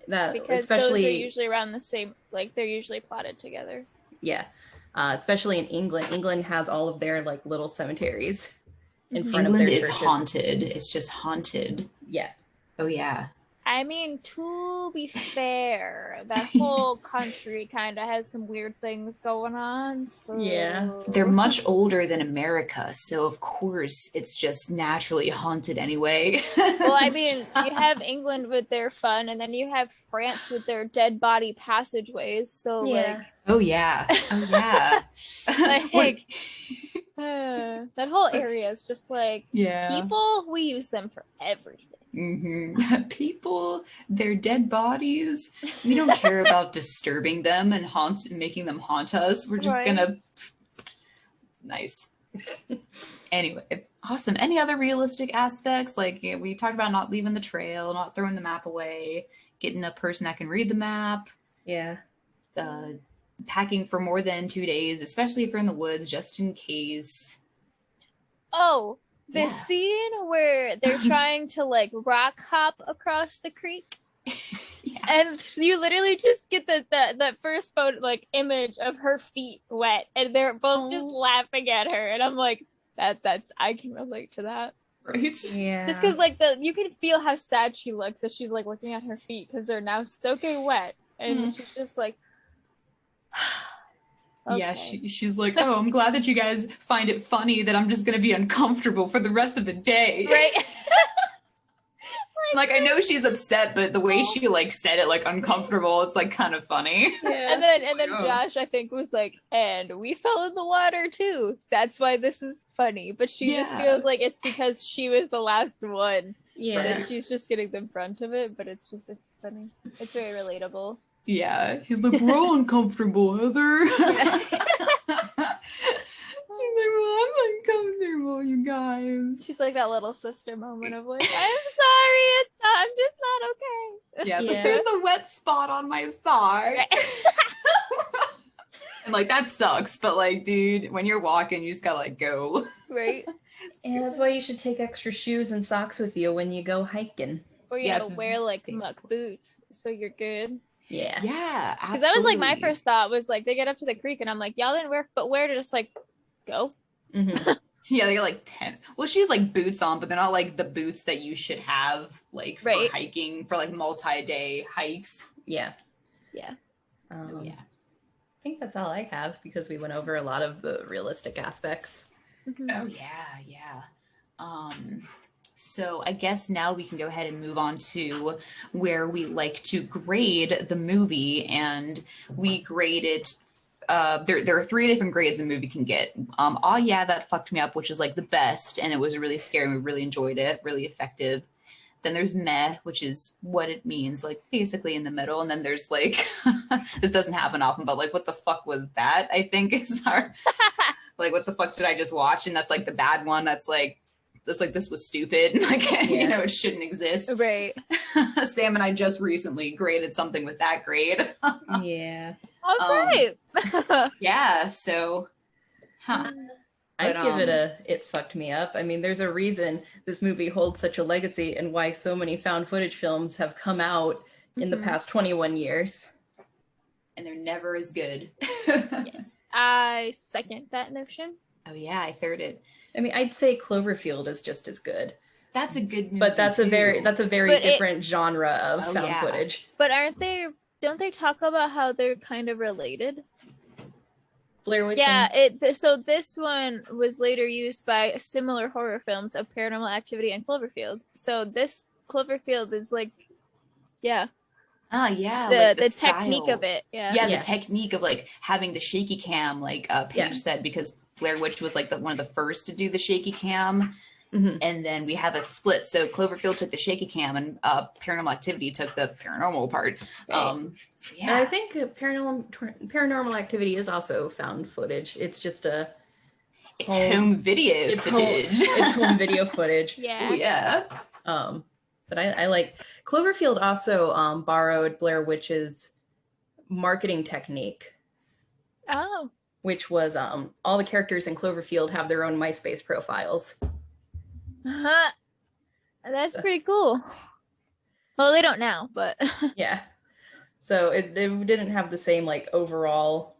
That Because especially those are usually around the same, like they're usually plotted together. Yeah. Especially in England. England has all of their like little cemeteries in front of their England is churches. haunted. It's just haunted. Yeah. Oh yeah. I mean, to be fair, that whole country kind of has some weird things going on. So Yeah. They're much older than America, so of course it's just naturally haunted anyway. Well, I mean, you have England with their fun, and then you have France with their dead body passageways. So, Yeah. Oh yeah. Oh yeah. like, that whole area is just like, Yeah. people, we use them for everything. People, their dead bodies, we don't care about disturbing them and making them haunt us. We're just gonna nice. Anyway, awesome. Any other realistic aspects? Like we talked about not leaving the trail, not throwing the map away, getting a person that can read the map. Yeah. Packing for more than 2 days, especially if you're in the woods, just in case. Oh, the scene where they're trying to like rock hop across the creek. And you literally just get the first photo, like image of her feet wet, and they're both just laughing at her, and I'm like, that's I can relate to that, right? Yeah. Just because like you can feel how sad she looks as she's like looking at her feet because they're now soaking wet, and she's just like. Okay. Yeah, she's like, oh, I'm glad that you guys find it funny that I'm just gonna be uncomfortable for the rest of the day. Right. Like I know she's upset, but the way she like said it, like uncomfortable, it's like kind of funny. Yeah. And then Josh, I think, was like, and we fell in the water too. That's why this is funny. But she just feels like it's because she was the last one. Yeah. That she's just getting the brunt of it, but it's funny. It's very relatable. Yeah, he's like, we're all uncomfortable, Heather. Yeah. She's like, well, I'm uncomfortable, you guys. She's like that little sister moment of like, I'm sorry, I'm just not okay. Yeah, it's like, there's a wet spot on my sock. And like, that sucks, but like, dude, when you're walking, you just gotta like go. Right? And that's why you should take extra shoes and socks with you when you go hiking. Or you gotta wear like muck boots so you're good. Yeah. Yeah, absolutely. Because that was like my first thought was like, they get up to the creek and I'm like, y'all didn't wear footwear to just like go? Mm-hmm. Yeah, they got like 10. Well, she has like boots on, but they're not like the boots that you should have like for hiking, for like multi-day hikes. Yeah. Yeah. I think that's all I have because we went over a lot of the realistic aspects. Mm-hmm. Oh yeah. So I guess now we can go ahead and move on to where we like to grade the movie, and we grade it. There are 3 different grades a movie can get. Oh yeah, that fucked me up, which is like the best, and it was really scary. We really enjoyed it, really effective. Then there's meh, which is what it means, like basically in the middle. And then there's like, this doesn't happen often, but like, what the fuck was that? I think is our, like, what the fuck did I just watch? And that's like the bad one. That's like, this was stupid. Like, you know, it shouldn't exist. Right. Sam and I just recently graded something with that grade. Yeah. All right. Yeah. So, I'd give it a it fucked me up. I mean, there's a reason this movie holds such a legacy and why so many found footage films have come out in the past 21 years. And they're never as good. Yes. I second that notion. Oh yeah, I third it. I mean, I'd say Cloverfield is just as good. That's a good movie. But that's a very different genre of found footage. But don't they talk about how they're kind of related? Blair Witch. Yeah, so this one was later used by similar horror films of Paranormal Activity and Cloverfield. So this Cloverfield is like, yeah. Ah, yeah. The technique of it. Yeah. The technique of like having the shaky cam, like Paige said, because Blair Witch was like one of the first to do the shaky cam. Mm-hmm. And then we have a split. So Cloverfield took the shaky cam and Paranormal Activity took the paranormal part. Right. So, yeah. And I think Paranormal Activity is also found footage. It's just it's home video footage. It's home video footage. Yeah. Ooh, yeah. But I like Cloverfield also borrowed Blair Witch's marketing technique. Oh. Which was all the characters in Cloverfield have their own MySpace profiles. Uh-huh. That's pretty cool. Well, they don't now, but yeah. So it didn't have the same like overall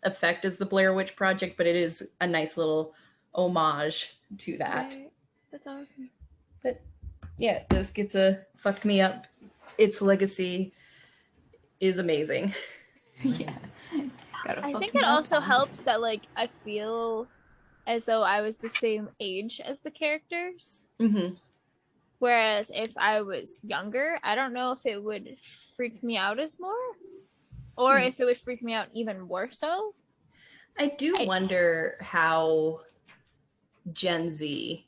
effect as the Blair Witch Project, but it is a nice little homage to that. Right. That's awesome. But Yeah, this gets fucked me up. Its legacy is amazing. Yeah. I think it also helps that like I feel as though I was the same age as the characters. Mm-hmm. Whereas if I was younger, I don't know if it would freak me out as more, or if it would freak me out even more so. I wonder how Gen Z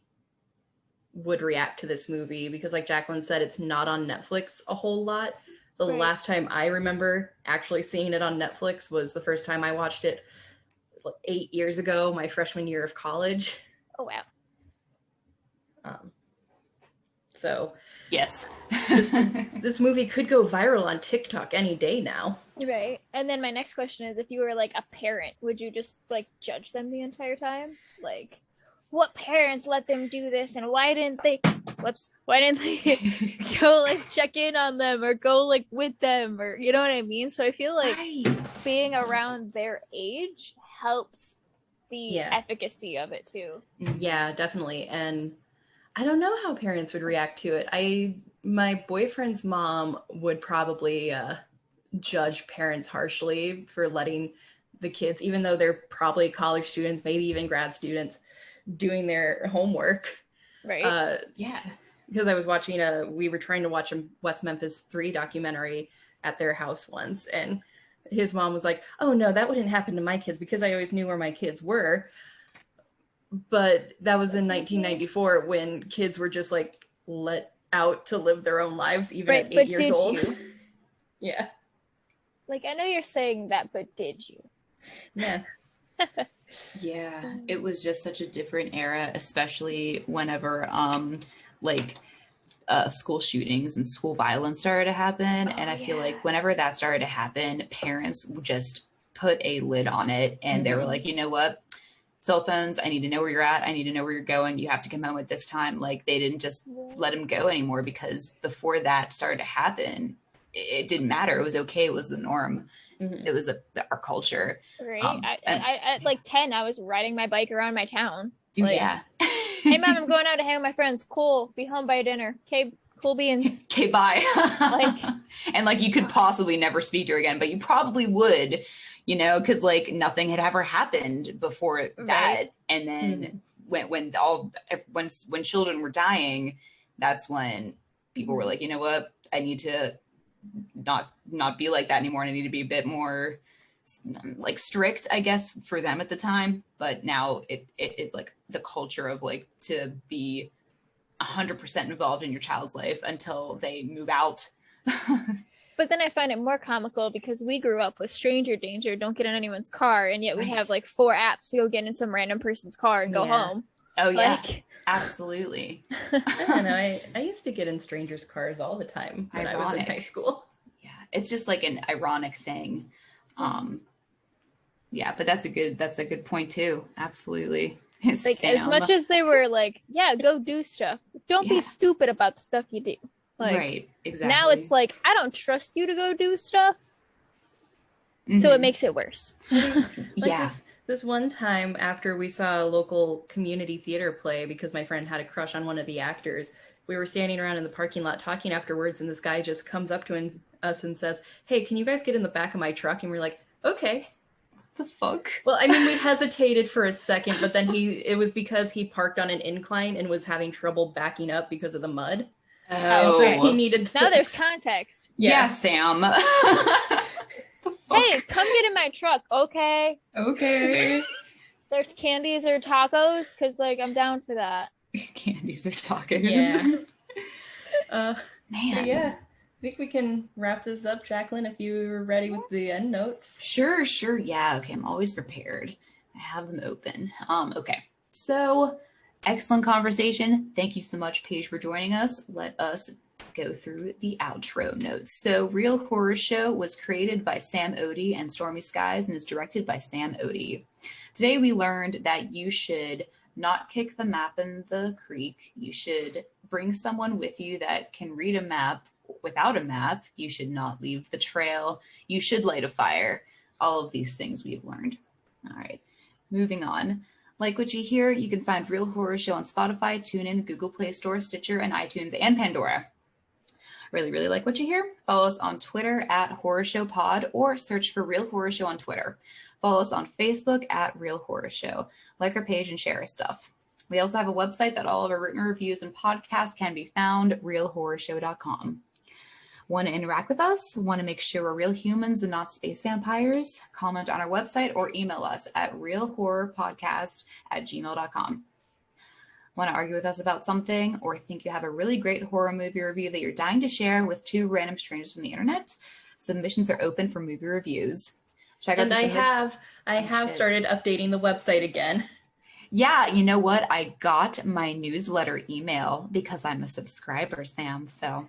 would react to this movie, because like Jacqueline said, it's not on Netflix a whole lot. The last time I remember actually seeing it on Netflix was the first time I watched it 8 years ago, my freshman year of college. Oh, wow. So yes, this movie could go viral on TikTok any day now. Right. And then my next question is, if you were like a parent, would you just like judge them the entire time? Like, what parents let them do this, and why didn't they go like check in on them or go like with them, or you know what I mean? So I feel like being around their age helps the efficacy of it too. Yeah, definitely. And I don't know how parents would react to it. My boyfriend's mom would probably judge parents harshly for letting the kids, even though they're probably college students, maybe even grad students, doing their homework. Right. Yeah. Because I was watching we were trying to watch a West Memphis 3 documentary at their house once, and his mom was like, oh no, that wouldn't happen to my kids, because I always knew where my kids were. But that was in 1994 when kids were just like let out to live their own lives, even at 8 years old. Yeah. Like, I know you're saying that, but did you? Yeah. Yeah, it was just such a different era, especially whenever school shootings and school violence started to happen. And I feel like whenever that started to happen, parents just put a lid on it, and they were like, you know what? Cell phones, I need to know where you're at. I need to know where you're going. You have to come home at this time. Like, they didn't just let him go anymore, because before that started to happen, it didn't matter. It was okay. It was the norm. It was our culture. Right. I at like 10, I was riding my bike around my town. Like, yeah. Hey, Mom, I'm going out to hang with my friends. Cool. Be home by dinner. Okay, cool beans. Okay, bye. And like, you could possibly never speak to her again, but you probably would, you know, because like nothing had ever happened before that. And then when children were dying, that's when people were like, you know what, I need to not be like that anymore, and I need to be a bit more like strict, I guess, for them at the time. But now it is like the culture of like to be 100% involved in your child's life until they move out. But then I find it more comical because we grew up with stranger danger, don't get in anyone's car, and yet we have like 4 apps to go get in some random person's car and go home. Oh yeah, absolutely. I don't know. I used to get in strangers' cars all the time when I was in high school. Yeah, it's just like an ironic thing. Yeah, but that's a good point too. Absolutely. Like, Sam, as much as they were like, yeah, go do stuff, don't be stupid about the stuff you do. Like, right, exactly. Now it's like, I don't trust you to go do stuff. So it makes it worse. This one time after we saw a local community theater play, because my friend had a crush on one of the actors, we were standing around in the parking lot talking afterwards, and this guy just comes up to us and says, hey, can you guys get in the back of my truck? And we're like, okay. What the fuck? Well, I mean, we hesitated for a second, but then it was because he parked on an incline and was having trouble backing up because of the mud. Oh, so he needed now there's context. Yeah, Sam. Hey, come get in my truck, okay? Okay. There's candies or tacos, because, like, I'm down for that. Candies or tacos. Yeah. Man. Yeah. I think we can wrap this up, Jacqueline, if you're ready with the end notes. Sure. Yeah, okay, I'm always prepared. I have them open. Okay. So, excellent conversation. Thank you so much, Paige, for joining us. Let us go through the outro notes. So, Real Horror Show was created by Sam Odie and Stormy Skies and is directed by Sam Odie. Today we learned that you should not kick the map in the creek. You should bring someone with you that can read a map without a map. You should not leave the trail. You should light a fire. All of these things we've learned. All right, moving on. Like what you hear? You can find Real Horror Show on Spotify, TuneIn, Google Play Store, Stitcher, and iTunes, and Pandora. Really, really like what you hear? Follow us on Twitter at Horror Show Pod, or search for Real Horror Show on Twitter. Follow us on Facebook at Real Horror Show. Like our page and share our stuff. We also have a website that all of our written reviews and podcasts can be found, realhorrorshow.com. Want to interact with us? Want to make sure we're real humans and not space vampires? Comment on our website or email us at realhorrorpodcast@gmail.com. Want to argue with us about something, or think you have a really great horror movie review that you're dying to share with two random strangers from the internet? Submissions are open for movie reviews. Check out I have started updating the website again. Yeah, you know what? I got my newsletter email because I'm a subscriber, Sam. So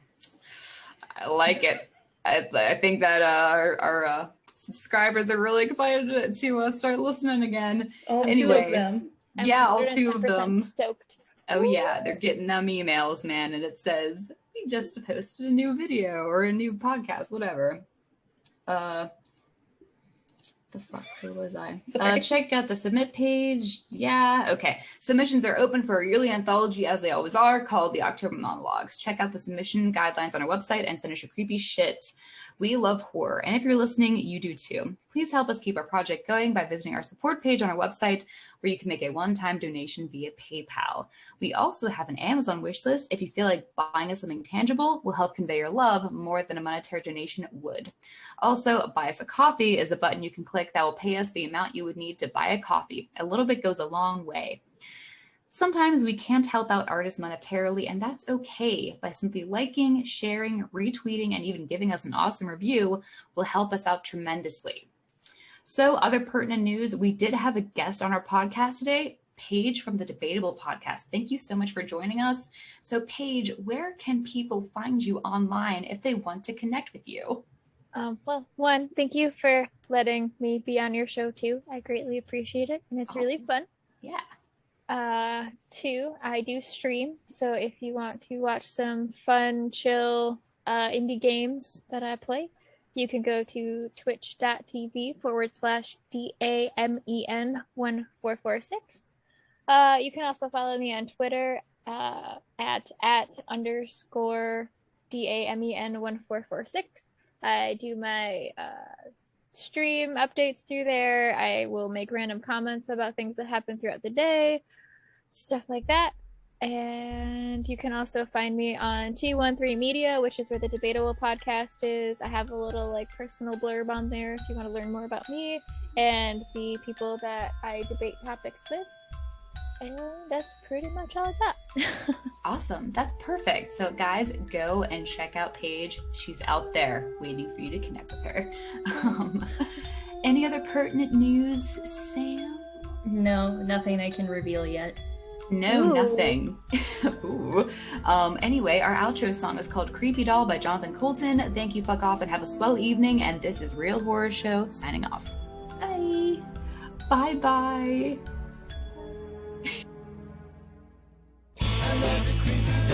I like it. I think that our subscribers are really excited to start listening again. All two of them. Yeah, all two of them. Stoked. Oh yeah, they're getting them emails, man, and it says we just posted a new video or a new podcast, whatever. The fuck, who was I? Check out the submit page. Yeah, okay. Submissions are open for a yearly anthology, as they always are, called the October Monologues. Check out the submission guidelines on our website and send us your creepy shit. We love horror, and if you're listening, you do too. Please help us keep our project going by visiting our support page on our website, where you can make a one-time donation via PayPal. We also have an Amazon wishlist if you feel like buying us something tangible will help convey your love more than a monetary donation would. Also, buy us a coffee is a button you can click that will pay us the amount you would need to buy a coffee. A little bit goes a long way. Sometimes we can't help out artists monetarily, and that's okay. By simply liking, sharing, retweeting, and even giving us an awesome review will help us out tremendously. So, other pertinent news, we did have a guest on our podcast today, Paige from the Debatable Podcast. Thank you so much for joining us. So, Paige, where can people find you online if they want to connect with you? Well, one, thank you for letting me be on your show too. I greatly appreciate it, and it's Awesome. really fun. Yeah. Two, I do stream, so if you want to watch some fun, chill, indie games that I play, you can go to twitch.tv/DAMEN1446. You can also follow me on Twitter at _DAMEN1446. I do my stream updates through there. I will make random comments about things that happen throughout the day, stuff like that. And you can also find me on T13 Media, which is where the Debatable Podcast is. I have a little personal blurb on there if you want to learn more about me and the people that I debate topics with. And that's pretty much all I got. Awesome. That's perfect. So guys, go and check out Paige. She's out there waiting for you to connect with her. Any other pertinent news, Sam? No, nothing I can reveal yet. No, Ooh. Nothing. Ooh. Anyway, our outro song is called Creepy Doll by Jonathan Colton. Thank you, fuck off, and have a swell evening. And this is Real Horror Show signing off. Bye. Bye-bye. I love the creepy